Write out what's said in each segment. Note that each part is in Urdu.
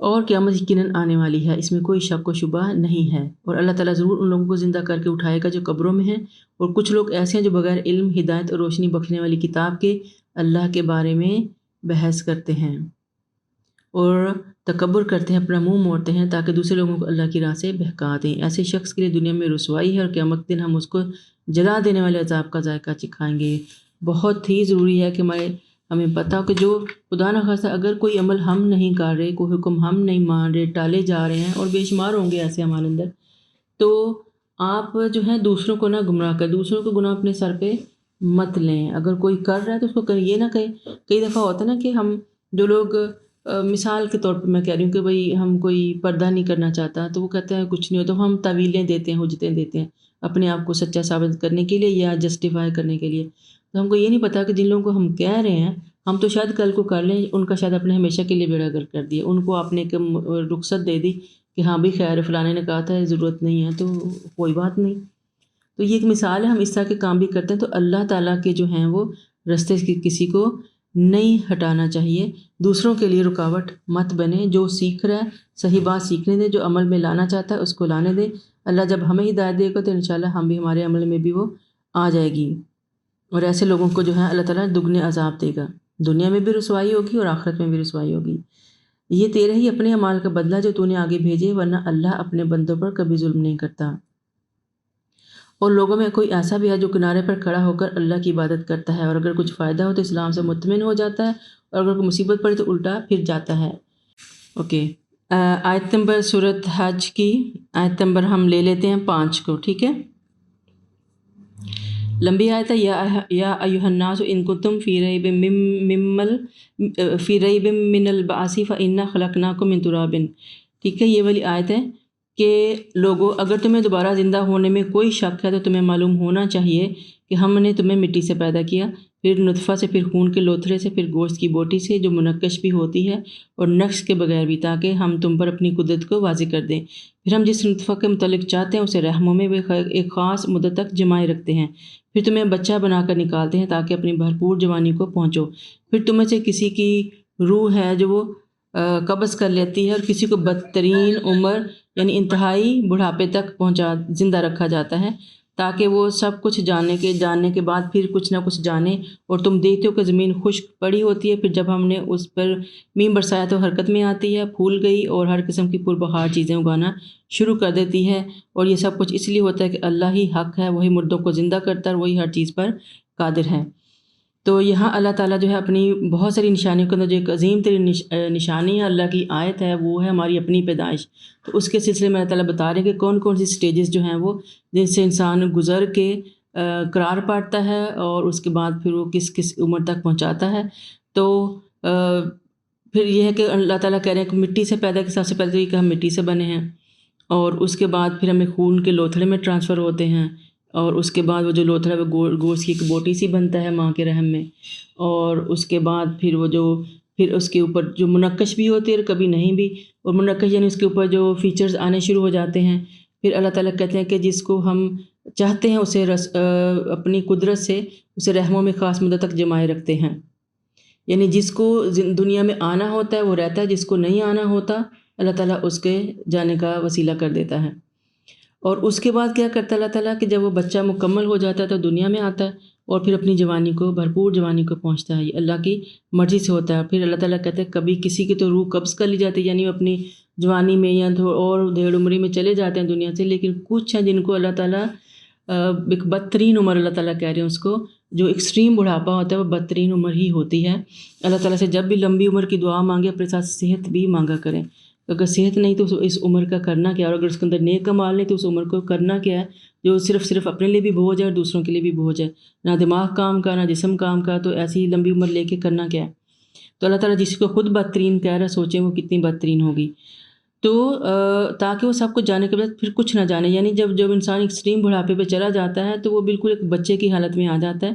اور قیامت یقیناً آنے والی ہے، اس میں کوئی شک و شبہ نہیں ہے، اور اللہ تعالیٰ ضرور ان لوگوں کو زندہ کر کے اٹھائے گا جو قبروں میں ہیں، اور کچھ لوگ ایسے ہیں جو بغیر علم، ہدایت اور روشنی بخشنے والی کتاب کے اللہ کے بارے میں بحث کرتے ہیں اور تکبر کرتے ہیں، اپنا منہ موڑتے ہیں تاکہ دوسرے لوگوں کو اللہ کی راہ سے بہکا دیں۔ ایسے شخص کے لیے دنیا میں رسوائی ہے، اور قیامت کے دن ہم اس کو جلا دینے والے عذاب کا ذائقہ چکھائیں گے۔ بہت ہی ضروری ہے کہ ہمیں پتہ ہو کہ جو خدا نخواستہ اگر کوئی عمل ہم نہیں کر رہے، کوئی حکم ہم نہیں مان رہے، ٹالے جا رہے ہیں، اور بے شمار ہوں گے ایسے ہمارے اندر، تو آپ جو ہے دوسروں کو نہ گمراہ کریں، دوسروں کو گناہ اپنے سر پہ مت لیں۔ اگر کوئی کر رہا ہے تو اس کو یہ نہ کہیں۔ کئی دفعہ ہوتا ہے نا کہ ہم جو لوگ مثال کے طور پہ میں کہہ رہی ہوں کہ بھئی ہم کوئی پردہ نہیں کرنا چاہتا تو وہ کہتے ہیں کچھ نہیں ہو، تو ہم تعویلیں دیتے ہیں، حجتیں دیتے ہیں اپنے آپ کو سچا ثابت کرنے کے لیے یا جسٹیفائی کرنے کے لیے۔ تو ہم کو یہ نہیں پتا کہ جن لوگوں کو ہم کہہ رہے ہیں ہم تو شاید کل کو کر لیں، ان کا شاید اپنے ہمیشہ کے لیے بیڑا گرک کر دیا، ان کو آپ نے رخصت دے دی کہ ہاں بھی خیر فلانے نے کہا تھا ضرورت نہیں ہے تو کوئی بات نہیں۔ تو یہ ایک مثال ہے، ہم اس طرح کے کام بھی کرتے ہیں، تو اللہ تعالیٰ کے جو ہیں وہ رستے کسی کو نہیں ہٹانا چاہیے، دوسروں کے لیے رکاوٹ مت بنے۔ جو سیکھ رہا ہے صحیح بات سیکھنے دے، جو عمل میں لانا چاہتا ہے اس کو لانے دے۔ اللہ جب ہمیں ہدایت دے گا تو انشاءاللہ ہم بھی، ہمارے عمل میں بھی وہ آ جائے گی، اور ایسے لوگوں کو جو ہے اللہ تعالیٰ دگنے عذاب دے گا، دنیا میں بھی رسوائی ہوگی اور آخرت میں بھی رسوائی ہوگی۔ یہ تیرے ہی اپنے اعمال کا بدلہ جو تو نے آگے بھیجے، ورنہ اللہ اپنے بندوں پر کبھی ظلم نہیں کرتا۔ اور لوگوں میں کوئی ایسا بھی ہے جو کنارے پر کھڑا ہو کر اللہ کی عبادت کرتا ہے، اور اگر کچھ فائدہ ہو تو اسلام سے مطمئن ہو جاتا ہے، اور اگر کوئی مصیبت پڑے تو الٹا پھر جاتا ہے۔ اوکے، آیت نمبر سورۃ حج کی آیت نمبر ہم لے لیتے ہیں 5 کو، ٹھیک ہے؟ لمبی آیت ہے، یا ایھا الناس ان کنتم فی ریب من البعث فانا خلقناکم من تراب، ٹھیک ہے؟ یہ والی آیت ہے کہ لوگوں اگر تمہیں دوبارہ زندہ ہونے میں کوئی شک ہے تو تمہیں معلوم ہونا چاہیے کہ ہم نے تمہیں مٹی سے پیدا کیا، پھر نطفہ سے، پھر خون کے لوتھڑے سے، پھر گوشت کی بوٹی سے جو منقش بھی ہوتی ہے اور نقش کے بغیر بھی، تاکہ ہم تم پر اپنی قدرت کو واضح کر دیں۔ پھر ہم جس نطفہ کے متعلق چاہتے ہیں اسے رحموں میں ایک خاص مدت تک جمائے رکھتے ہیں، پھر تمہیں بچہ بنا کر نکالتے ہیں تاکہ اپنی بھرپور جوانی کو پہنچو۔ پھر تمہیں سے کسی کی روح ہے جو وہ قبض کر لیتی ہے، اور کسی کو بدترین عمر یعنی انتہائی بڑھاپے تک زندہ رکھا جاتا ہے، تاکہ وہ سب کچھ جاننے کے بعد پھر کچھ نہ کچھ جانے۔ اور تم دیکھتے ہو کہ زمین خشک پڑی ہوتی ہے، پھر جب ہم نے اس پر میم برسایا تو حرکت میں آتی ہے، پھول گئی اور ہر قسم کی پربہار چیزیں اگانا شروع کر دیتی ہے۔ اور یہ سب کچھ اس لیے ہوتا ہے کہ اللہ ہی حق ہے، وہی مردوں کو زندہ کرتا ہے اور وہی ہر چیز پر قادر ہے۔ تو یہاں اللہ تعالیٰ جو ہے اپنی بہت ساری نشانیوں کے اندر جو ایک عظیم ترین نشانی ہے، اللہ کی آیت ہے، وہ ہے ہماری اپنی پیدائش۔ تو اس کے سلسلے میں اللہ تعالیٰ بتا رہے ہیں کہ کون کون سی سٹیجز جو ہیں وہ جن سے انسان گزر کے قرار پاتا ہے، اور اس کے بعد پھر وہ کس کس عمر تک پہنچاتا ہے۔ تو پھر یہ ہے کہ اللہ تعالیٰ کہہ رہے ہیں کہ مٹی سے پیدا کہ سب سے پہلے تو یہ کہ ہم مٹی سے بنے ہیں، اور اس کے بعد پھر ہمیں خون کے لوتھڑے میں ٹرانسفر ہوتے ہیں، اور اس کے بعد وہ جو لوتھڑا ہے وہ گوشت کی ایک بوٹی سی بنتا ہے ماں کے رحم میں، اور اس کے بعد پھر پھر اس کے اوپر جو منقش بھی ہوتی ہے اور کبھی نہیں بھی، اور منقش یعنی اس کے اوپر جو فیچرز آنے شروع ہو جاتے ہیں۔ پھر اللہ تعالیٰ کہتے ہیں کہ جس کو ہم چاہتے ہیں اسے اپنی قدرت سے اسے رحموں میں خاص مدت تک جمائے رکھتے ہیں، یعنی جس کو دنیا میں آنا ہوتا ہے وہ رہتا ہے، جس کو نہیں آنا ہوتا اللہ تعالیٰ اس کے جانے کا وسیلہ کر دیتا ہے۔ اور اس کے بعد کیا کرتا ہے اللہ تعالیٰ کہ جب وہ بچہ مکمل ہو جاتا ہے تو دنیا میں آتا ہے اور پھر اپنی جوانی کو، بھرپور جوانی کو پہنچتا ہے۔ یہ اللہ کی مرضی سے ہوتا ہے۔ پھر اللہ تعالیٰ کہتے ہیں کبھی کسی کی تو روح قبض کر لی جاتی ہے، یعنی وہ اپنی جوانی میں یا اور دھیڑ عمری میں چلے جاتے ہیں دنیا سے، لیکن کچھ ہیں جن کو اللہ تعالیٰ ایک بدترین عمر اللہ تعالیٰ کہہ رہے ہیں اس کو، جو ایکسٹریم بڑھاپا ہوتا ہے وہ بدترین عمر ہی ہوتی ہے۔ اللہ تعالیٰ سے جب بھی لمبی عمر کی دعا مانگے اپنے ساتھ صحت بھی مانگا کریں۔ اگر صحت نہیں تو اس عمر کا کرنا کیا، اور اگر اس کے اندر نیک کمال نہیں تو اس عمر کو کرنا کیا ہے جو صرف اپنے لیے بھی بوجھ ہے اور دوسروں کے لیے بھی بوجھ ہے، نہ دماغ کام کا نہ جسم کام کا، تو ایسی لمبی عمر لے کے کرنا کیا ہے۔ تو اللہ تعالیٰ جس کو خود بدترین کہہ رہا ہے سوچیں وہ کتنی بدترین ہوگی۔ تو تاکہ وہ سب کچھ جانے کے بعد پھر کچھ نہ جانے، یعنی جب انسان ایکسٹریم بڑھاپے پہ چلا جاتا ہے تو وہ بالکل ایک بچے کی حالت میں آ جاتا ہے۔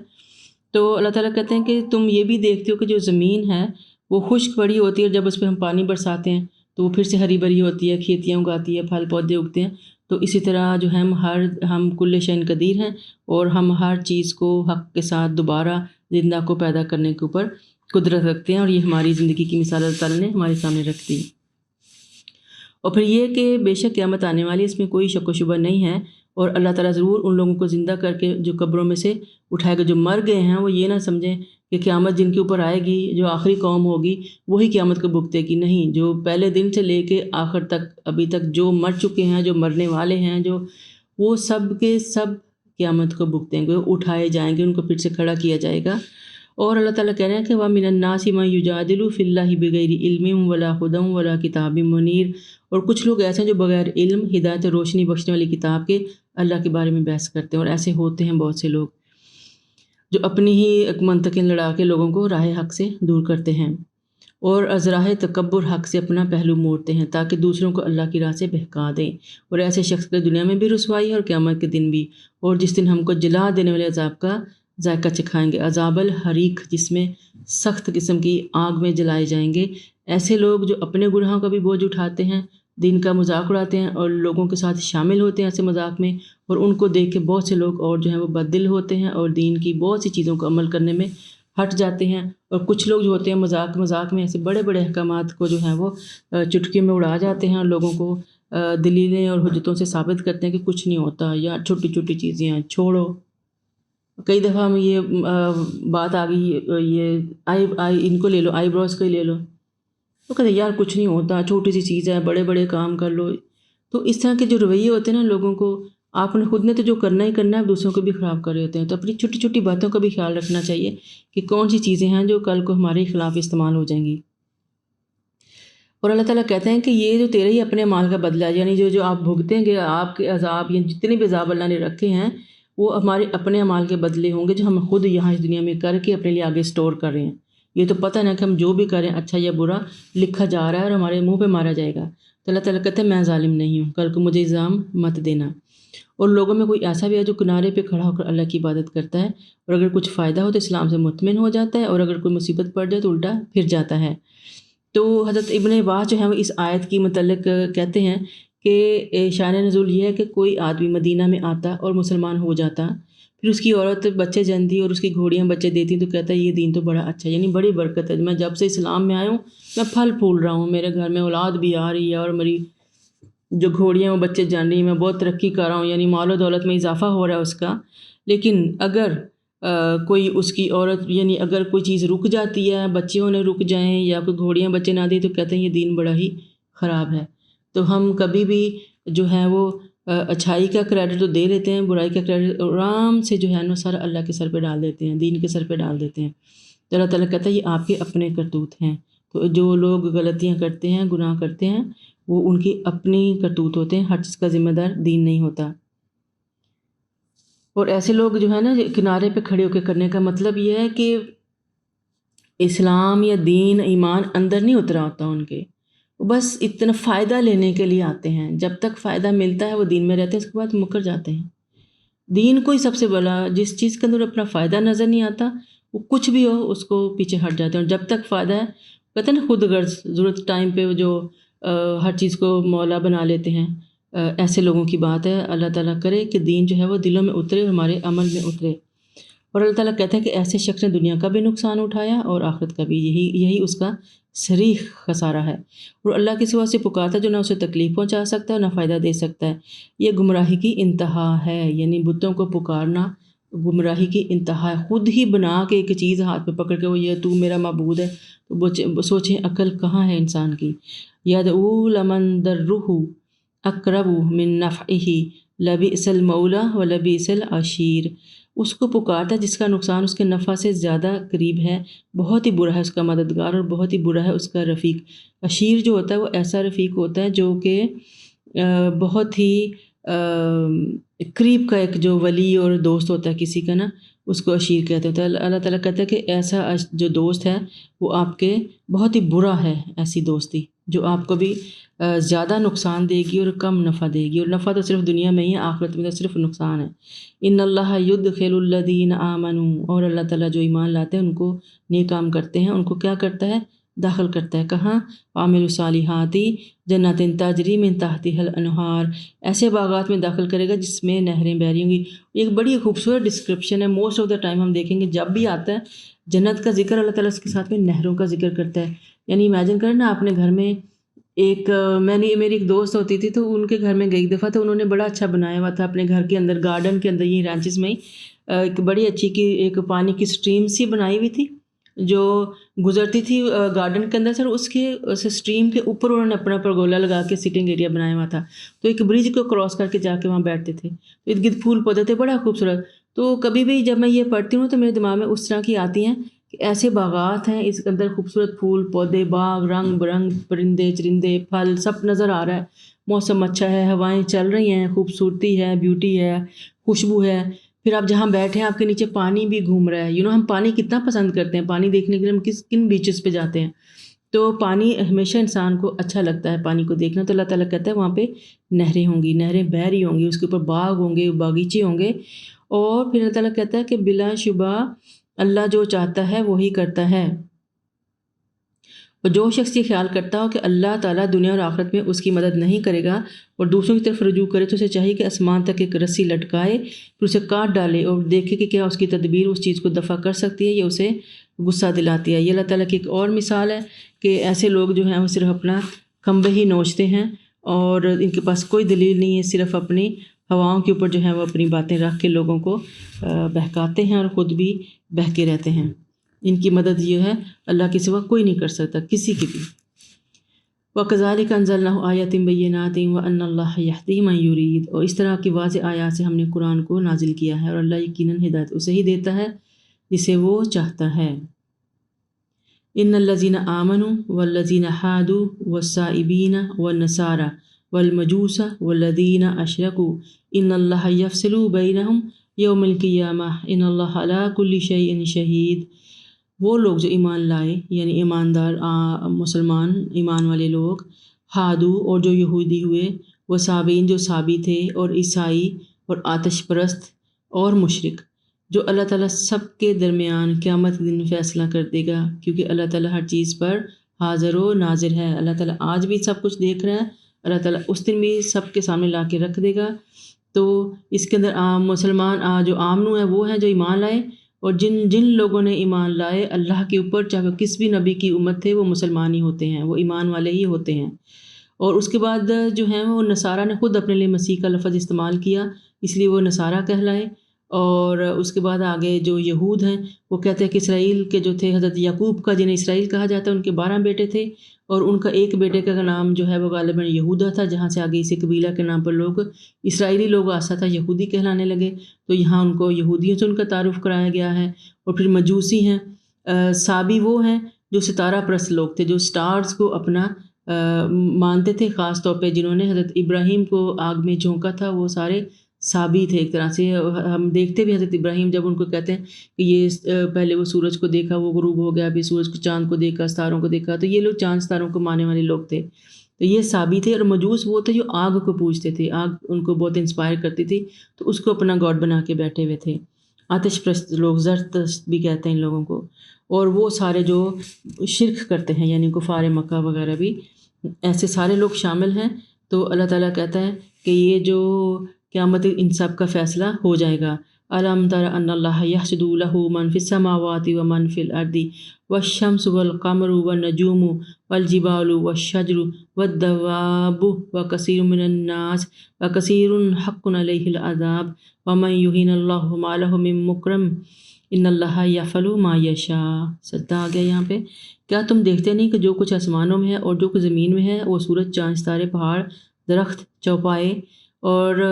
تو اللہ تعالیٰ کہتے ہیں کہ تم یہ بھی دیکھتے ہو کہ جو زمین ہے وہ خشک پڑی ہوتی ہے، اور جب اس پہ ہم پانی برساتے ہیں تو وہ پھر سے ہری بھری ہوتی ہے، کھیتیاں اگاتی ہے، پھل پودے اگتے ہیں۔ تو اسی طرح جو ہے ہم کل شیء قدیر ہیں، اور ہم ہر چیز کو حق کے ساتھ دوبارہ زندہ کو پیدا کرنے کے اوپر قدرت رکھتے ہیں، اور یہ ہماری زندگی کی مثال اللہ تعالیٰ نے ہمارے سامنے رکھ دی۔ اور پھر یہ کہ بے شک قیامت آنے والی، اس میں کوئی شک و شبہ نہیں ہے، اور اللہ تعالیٰ ضرور ان لوگوں کو زندہ کر کے جو قبروں میں سے اٹھائے گا۔ جو مر گئے ہیں وہ یہ نہ سمجھیں کہ قیامت جن کے اوپر آئے گی، جو آخری قوم ہوگی وہی قیامت کو بھگتے گی، نہیں، جو پہلے دن سے لے کے آخر تک ابھی تک جو مر چکے ہیں، جو مرنے والے ہیں، جو وہ سب کے سب قیامت کو بھگتیں گے، اٹھائے جائیں گے، ان کو پھر سے کھڑا کیا جائے گا۔ اور اللہ تعالیٰ کہہ رہے ہیں کہ وَمِنَ النَّاسِ مَن يُجَادِلُ فِي اللَّهِ بِغَيْرِ عِلْمٍ وَلَا هُدًى وَلَا کِتَابٍ مُنِيرٍ، اور کچھ لوگ ایسے ہیں جو بغیر علم، ہدایت، روشنی بخشنے والی کتاب کے اللہ کے بارے میں بحث کرتے ہیں۔ اور ایسے ہوتے ہیں بہت سے لوگ جو اپنی ہی ایک منطقیں لڑا کے لوگوں کو راہ حق سے دور کرتے ہیں، اور از راہ تکبر حق سے اپنا پہلو موڑتے ہیں تاکہ دوسروں کو اللہ کی راہ سے بہکا دیں۔ اور ایسے شخص کے دنیا میں بھی رسوائی ہے اور قیامت کے دن بھی، اور جس دن ہم کو جلا دینے والے عذاب کا ذائقہ چکھائیں گے، عذاب الحریق، جس میں سخت قسم کی آگ میں جلائے جائیں گے۔ ایسے لوگ جو اپنے گناہوں کا بھی بوجھ اٹھاتے ہیں، دین کا مذاق اڑاتے ہیں اور لوگوں کے ساتھ شامل ہوتے ہیں ایسے مذاق میں، اور ان کو دیکھ کے بہت سے لوگ اور جو ہیں وہ بددل ہوتے ہیں اور دین کی بہت سی چیزوں کو عمل کرنے میں ہٹ جاتے ہیں۔ اور کچھ لوگ جو ہوتے ہیں مذاق میں ایسے بڑے بڑے احکامات کو جو ہیں وہ چٹکی میں اڑا جاتے ہیں اور لوگوں کو دلیلیں اور حجتوں سے ثابت کرتے ہیں کہ کچھ نہیں ہوتا، یا چھوٹی چھوٹی چیزیں ہیں، چھوڑو۔ کئی دفعہ ہم یہ بات آ گئی، یہ ان کو لے لو، آئی بروز کو ہی لے لو، تو کہتے ہیں یار کچھ نہیں ہوتا، چھوٹی سی چیز ہے، بڑے بڑے کام کر لو۔ تو اس طرح کے جو رویے ہوتے ہیں نا لوگوں کو، آپ نے خود نے تو جو کرنا ہی کرنا ہے، دوسروں کو بھی خراب کر رہے ہوتے ہیں۔ تو اپنی چھوٹی چھوٹی باتوں کا بھی خیال رکھنا چاہیے کہ کون سی چیزیں ہیں جو کل کو ہمارے خلاف استعمال ہو جائیں گی۔ اور اللہ تعالیٰ کہتے ہیں کہ یہ جو تیرے ہی اپنے مال کا بدلہ ہے، یعنی جو آپ بھگتیں گے، آپ کے عذاب، یا جتنے بھی عذاب اللہ نے رکھے ہیں وہ ہمارے اپنے اعمال کے بدلے ہوں گے جو ہم خود یہاں اس دنیا میں کر کے اپنے لیے آگے سٹور کر رہے ہیں۔ یہ تو پتہ نہ کہ ہم جو بھی کریں اچھا یا برا لکھا جا رہا ہے اور ہمارے منہ پہ مارا جائے گا۔ تو اللہ تعالیٰ کہتے ہیں میں ظالم نہیں ہوں، کل کو مجھے الزام مت دینا۔ اور لوگوں میں کوئی ایسا بھی ہے جو کنارے پہ کھڑا ہو کر اللہ کی عبادت کرتا ہے، اور اگر کچھ فائدہ ہو تو اسلام سے مطمئن ہو جاتا ہے، اور اگر کوئی مصیبت پڑ جائے تو الٹا پھر جاتا ہے۔ تو حضرت ابن عباس جو ہیں وہ اس آیت کی متعلق کہتے ہیں کہ شان نزول یہ ہے کہ کوئی آدمی مدینہ میں آتا اور مسلمان ہو جاتا، پھر اس کی عورت بچے جنتی اور اس کی گھوڑیاں بچے دیتی، تو کہتا ہے یہ دین تو بڑا اچھا ہے، یعنی بڑی برکت ہے، میں جب سے اسلام میں آیا ہوں میں پھل پھول رہا ہوں، میرے گھر میں اولاد بھی آ رہی ہے اور میری جو گھوڑیاں وہ بچے جان رہی ہیں، میں بہت ترقی کر رہا ہوں، یعنی مال و دولت میں اضافہ ہو رہا ہے اس کا۔ لیکن اگر کوئی اس کی عورت، یعنی اگر کوئی چیز رک جاتی ہے، بچے ہونے رک جائیں یا کوئی گھوڑیاں بچے نہ دیں، تو کہتے ہیں یہ دین بڑا ہی خراب ہے۔ تو ہم کبھی بھی جو ہے وہ اچھائی کا کریڈٹ تو دے لیتے ہیں، برائی کا کریڈٹ آرام سے جو ہے نا سارا اللہ کے سر پہ ڈال دیتے ہیں، دین کے سر پہ ڈال دیتے ہیں۔ تو اللہ تعالیٰ کہتا ہے یہ آپ کے اپنے کرتوت ہیں۔ تو جو لوگ غلطیاں کرتے ہیں، گناہ کرتے ہیں، وہ ان کی اپنی کرتوت ہوتے ہیں، ہر چیز کا ذمہ دار دین نہیں ہوتا۔ اور ایسے لوگ جو ہے نا کنارے پہ کھڑے ہو کے کرنے کا مطلب یہ ہے کہ اسلام یا دین ایمان اندر نہیں اترا ہوتا ان کے، وہ بس اتنا فائدہ لینے کے لیے آتے ہیں، جب تک فائدہ ملتا ہے وہ دین میں رہتے ہیں، اس کے بعد مکر جاتے ہیں۔ دین کو ہی سب سے بڑا، جس چیز کے اندر اپنا فائدہ نظر نہیں آتا وہ کچھ بھی ہو اس کو پیچھے ہٹ جاتے ہیں، اور جب تک فائدہ ہے، کہتے ہیں نا خود غرض، ضرورت ٹائم پہ جو ہر چیز کو مولا بنا لیتے ہیں، ایسے لوگوں کی بات ہے۔ اللہ تعالیٰ کرے کہ دین جو ہے وہ دلوں میں اترے اور ہمارے عمل میں اترے۔ اور اللہ تعالیٰ کہتے ہیں کہ ایسے شخص نے دنیا کا بھی نقصان اٹھایا اور آخرت کا بھی، یہی اس کا صریح خسارہ ہے۔ اور اللہ کے سوا سے پکارتا جو نہ اسے تکلیف پہنچا سکتا ہے نہ فائدہ دے سکتا ہے، یہ گمراہی کی انتہا ہے۔ یعنی بتوں کو پکارنا گمراہی کی انتہا ہے۔ خود ہی بنا کے ایک چیز ہاتھ پہ پکڑ کے وہ یہ تو میرا معبود ہے، تو سوچیں عقل کہاں ہے انسان کی۔ یدعو لمن ضرہ اقرب من نفعہ لبئس المولا ولبئس العشیر، اس کو پکارتا ہے جس کا نقصان اس کے نفع سے زیادہ قریب ہے، بہت ہی برا ہے اس کا مددگار اور بہت ہی برا ہے اس کا رفیق۔ عشیر جو ہوتا ہے وہ ایسا رفیق ہوتا ہے جو کہ بہت ہی قریب کا ایک جو ولی اور دوست ہوتا ہے کسی کا نا، اس کو عشیر کہتے ہیں۔ اللہ تعالیٰ کہتا ہے کہ ایسا جو دوست ہے وہ آپ کے بہت ہی برا ہے، ایسی دوستی جو آپ کو بھی زیادہ نقصان دے گی اور کم نفع دے گی، اور نفع تو صرف دنیا میں ہی ہے، آخرت میں تو صرف نقصان ہے۔ ان اللہ یدخل الذین آمنوا، اور اللہ تعالیٰ جو ایمان لاتے ہیں ان کو، نیک کام کرتے ہیں ان کو کیا کرتا ہے؟ داخل کرتا ہے۔ کہاں؟ عامل الصالحات جنات تجری من تحتها الانہار، ایسے باغات میں داخل کرے گا جس میں نہریں بہ رہی ہوں گی۔ ایک بڑی خوبصورت ڈسکرپشن ہے، موسٹ آف دا ٹائم ہم دیکھیں گے جب بھی آتا ہے جنت کا ذکر، اللہ تعالیٰ اس کے ساتھ میں نہروں کا ذکر کرتا ہے۔ یعنی امیجن کریں نا، اپنے گھر میں میری ایک دوست ہوتی تھی، تو ان کے گھر میں گئی ایک دفعہ، تو انہوں نے بڑا اچھا بنایا ہوا تھا اپنے گھر کے اندر، گارڈن کے اندر، یہ رانچز میں ہی ایک بڑی اچھی کی ایک پانی کی اسٹریم سی بنائی ہوئی تھی جو گزرتی تھی گارڈن کے اندر سے، اور اس اسٹریم کے اوپر انہوں نے اپنا پرگولا لگا کے سٹنگ ایریا بنایا ہوا تھا، تو ایک برج کو کراس کر کے جا کے وہاں بیٹھتے تھے، تو ارد گرد پھول پودے تھے، بڑا خوبصورت۔ تو کبھی بھی جب میں یہ پڑھتی ہوں تو میرے دماغ میں اس طرح کی آتی ہیں کہ ایسے باغات ہیں، اس کے اندر خوبصورت پھول پودے، باغ، رنگ برنگ پرندے چرندے، پھل، سب نظر آ رہا ہے، موسم اچھا ہے، ہوائیں چل رہی ہیں، خوبصورتی ہے، بیوٹی ہے، خوشبو ہے۔ پھر آپ جہاں بیٹھے ہیں آپ کے نیچے پانی بھی گھوم رہا ہے، ہم پانی کتنا پسند کرتے ہیں، پانی دیکھنے کے لیے ہم کن بیچز پہ جاتے ہیں، تو پانی ہمیشہ انسان کو اچھا لگتا ہے پانی کو دیکھنا، تو اللہ تعالیٰ کہتا ہے وہاں پہ نہریں ہوں گی، نہریں بہہ رہی ہوں گی، اس کے اوپر باغ ہوں گے، باغیچے ہوں گے، اور پھر اللہ تعالیٰ کہتا ہے کہ بلا شبہ اللہ جو چاہتا ہے وہی کرتا ہے، اور جو شخص یہ خیال کرتا ہو کہ اللہ تعالیٰ دنیا اور آخرت میں اس کی مدد نہیں کرے گا اور دوسروں کی طرف رجوع کرے، تو اسے چاہیے کہ آسمان تک ایک رسی لٹکائے، پھر اسے کاٹ ڈالے اور دیکھے کہ کیا اس کی تدبیر اس چیز کو دفع کر سکتی ہے یا اسے غصہ دلاتی ہے۔ یہ اللہ تعالیٰ کی ایک اور مثال ہے کہ ایسے لوگ جو ہیں وہ صرف اپنا کھمبے ہی نوچتے ہیں اور ان کے پاس کوئی دلیل نہیں ہے، صرف اپنی ہواؤں کے اوپر جو ہے وہ اپنی باتیں رکھ کے لوگوں کو بہکاتے ہیں اور خود بھی بہکے رہتے ہیں۔ ان کی مدد یہ ہے اللہ کے سوا کوئی نہیں کر سکتا، کسی کی بھی۔ وَكَذَلِكَ أَنزَلْنَاهُ آيَاتٍ بَيِّنَاتٍ وَأَنَّ اللَّهَ يَهْدِي مَن يُرِيدُ، اور اس طرح کی واضح آیات سے ہم نے قرآن کو نازل کیا ہے، اور اللہ یقیناً ہدایت اسے ہی دیتا ہے جسے وہ چاہتا ہے۔ إِنَّ الَّذِينَ آمَنُوا وَالَّذِينَ هَادُوا وَالصَّائِبِينَ وَالنَّصَارَى وَالْمَجُوسَ وَالَّذِينَ أَشْرَكُوا إِنَّ اللَّهَ يَفْصِلُ بَيْنَهُمْ يَوْمَ الْقِيَامَةِ إِنَّ اللَّهَ عَلَىٰ كُلِّ شَيْءٍ شَهِيدٌ۔ وہ لوگ جو ایمان لائے، یعنی ایماندار مسلمان ایمان والے لوگ، ہادو اور جو یہودی ہوئے، وہ صابین جو صابی تھے، اور عیسائی اور آتش پرست اور مشرک، جو اللہ تعالیٰ سب کے درمیان قیامت کے دن فیصلہ کر دے گا، کیونکہ اللہ تعالیٰ ہر چیز پر حاضر و ناظر ہے۔ اللہ تعالیٰ آج بھی سب کچھ دیکھ رہا ہے، اللہ تعالیٰ اس دن بھی سب کے سامنے لا کے رکھ دے گا۔ تو اس کے اندر مسلمان جو آمنو ہیں وہ ہیں جو ایمان لائے، اور جن لوگوں نے ایمان لائے اللہ کے اوپر، چاہے وہ کس بھی نبی کی امت تھے، وہ مسلمان ہی ہوتے ہیں، وہ ایمان والے ہی ہوتے ہیں۔ اور اس کے بعد جو ہیں وہ نصارہ نے خود اپنے لیے مسیح کا لفظ استعمال کیا، اس لیے وہ نصارہ کہلائے۔ اور اس کے بعد آگے جو یہود ہیں وہ کہتے ہیں کہ اسرائیل کے جو تھے، حضرت یعقوب کا جنہیں اسرائیل کہا جاتا ہے، ان کے 12 بیٹے تھے، اور ان کا ایک بیٹے کا نام جو ہے وہ غالباً یہودا تھا، جہاں سے آگے اسی قبیلہ کے نام پر لوگ، اسرائیلی لوگ آسا تھا یہودی کہلانے لگے، تو یہاں ان کو یہودیوں سے ان کا تعارف کرایا گیا ہے۔ اور پھر مجوسی ہیں، صابی وہ ہیں جو ستارہ پرست لوگ تھے، جو سٹارز کو اپنا مانتے تھے، خاص طور پہ جنہوں نے حضرت ابراہیم کو آگ میں جھونکا تھا، وہ سارے صابی تھے ایک طرح سے۔ ہم دیکھتے بھی حضرت ابراہیم جب ان کو کہتے ہیں کہ یہ پہلے وہ سورج کو دیکھا، وہ غروب ہو گیا، پھر سورج کو، چاند کو دیکھا، ستاروں کو دیکھا، تو یہ لوگ چاند ستاروں کو ماننے والے لوگ تھے، تو یہ صابی تھے۔ اور مجوس وہ تھے جو آگ کو پوجتے تھے، آگ ان کو بہت انسپائر کرتی تھی، تو اس کو اپنا گاڈ بنا کے بیٹھے ہوئے تھے۔ آتش پرست لوگ، زرتشت بھی کہتے ہیں ان لوگوں کو، اور وہ سارے جو شرک کرتے ہیں، یعنی کفار مکہ وغیرہ بھی، ایسے سارے لوگ شامل ہیں۔ تو اللہ تعالیٰ کہتا ہے کہ یہ جو قیامت ان سب کا فیصلہ ہو جائے گا۔ أَلَمْ تَرَ أَنَّ اللَّهَ يَسْجُدُ لَهُ مَنْ فِي السَّمَاوَاتِ وَمَنْ فِي الْأَرْضِ وَالشَّمْسُ وَالْقَمَرُ وَالنُّجُومُ وَالْجِبَالُ وَالشَّجَرُ وَالدَّوَابُ وَكَثِيرٌ مِّنَ النَّاسِ وَكَثِيرٌ حَقٌّ عَلَيْهِ الْعَذَابُ وَمَنْ يُهِنِ اللَّهُ مَا لَهُ مِن مُّكْرَمٍ إِنَّ اللَّهَ يَفْعَلُ مَا يَشَاءُ۔ سجدہ آ گیا یہاں پہ۔ کیا تم دیکھتے نہیں کہ جو کچھ آسمانوں میں ہے اور جو کچھ زمین میں ہے، وہ سورج، چاند، ستارے، پہاڑ، درخت، چوپائے اور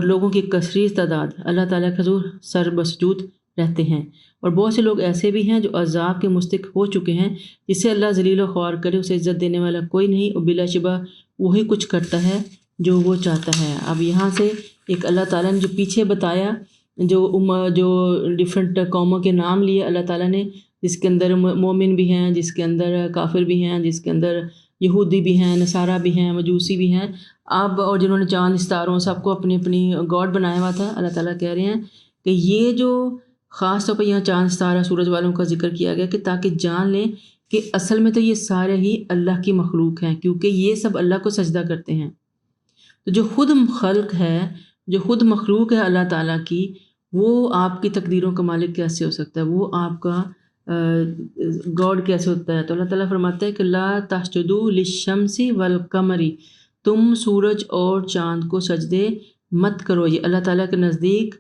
لوگوں کی کثیر تعداد اللہ تعالیٰ کے حضور سر بسجود رہتے ہیں، اور بہت سے لوگ ایسے بھی ہیں جو عذاب کے مستحق ہو چکے ہیں، جسے اللہ ذلیل و خوار کرے اسے عزت دینے والا کوئی نہیں، اور بلا شبہ وہی کچھ کرتا ہے جو وہ چاہتا ہے۔ اب یہاں سے ایک اللہ تعالیٰ نے جو پیچھے بتایا، جو ڈیفرنٹ قوموں کے نام لیے اللہ تعالیٰ نے، جس کے اندر مومن بھی ہیں، جس کے اندر کافر بھی ہیں، جس کے اندر یہودی بھی ہیں، نصارہ بھی ہیں، مجوسی بھی ہیں، اب اور جنہوں نے چاند ستاروں سب کو اپنی اپنی گاڈ بنایا ہوا تھا، اللہ تعالیٰ کہہ رہے ہیں کہ یہ جو خاص طور پہ یہاں چاند ستارہ سورج والوں کا ذکر کیا گیا، کہ تاکہ جان لیں کہ اصل میں تو یہ سارے ہی اللہ کی مخلوق ہیں، کیونکہ یہ سب اللہ کو سجدہ کرتے ہیں۔ تو جو خود خلق ہے، جو خود مخلوق ہے اللہ تعالیٰ کی، وہ آپ کی تقدیروں کا مالک کیسے ہو سکتا ہے؟ وہ آپ کا گاڈ کیسے ہوتا ہے، تو اللہ تعالیٰ فرماتا ہے کہ لا تسجدوا للشمس والقمر، تم سورج اور چاند کو سجدے مت کرو. یہ اللہ تعالیٰ کے نزدیک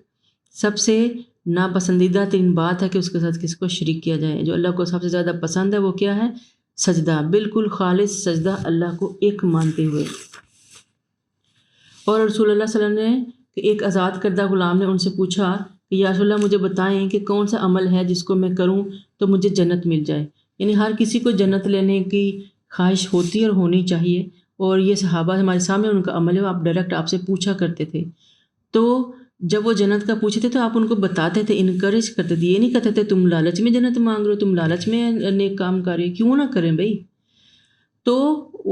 سب سے ناپسندیدہ ترین بات ہے کہ اس کے ساتھ کس کو شریک کیا جائے. جو اللہ کو سب سے زیادہ پسند ہے وہ کیا ہے؟ سجدہ، بالکل خالص سجدہ اللہ کو ایک مانتے ہوئے. اور رسول اللہ صلی اللہ علیہ وسلم نے ایک آزاد کردہ غلام نے ان سے پوچھا کہ یا رسول اللہ مجھے بتائیں کہ کون سا عمل ہے جس کو میں کروں تو مجھے جنت مل جائے. یعنی ہر کسی کو جنت لینے کی خواہش ہوتی اور ہونی چاہیے، اور یہ صحابہ ہمارے سامنے ان کا عمل ہے، آپ ڈائریکٹ آپ سے پوچھا کرتے تھے. تو جب وہ جنت کا پوچھتے تھے تو آپ ان کو بتاتے تھے، انکریج کرتے تھے. یہ نہیں کہتے تھے تم لالچ میں جنت مانگ رہے ہو، تم لالچ میں نیک کام کر رہے ہو، کیوں نہ کریں بھائی. تو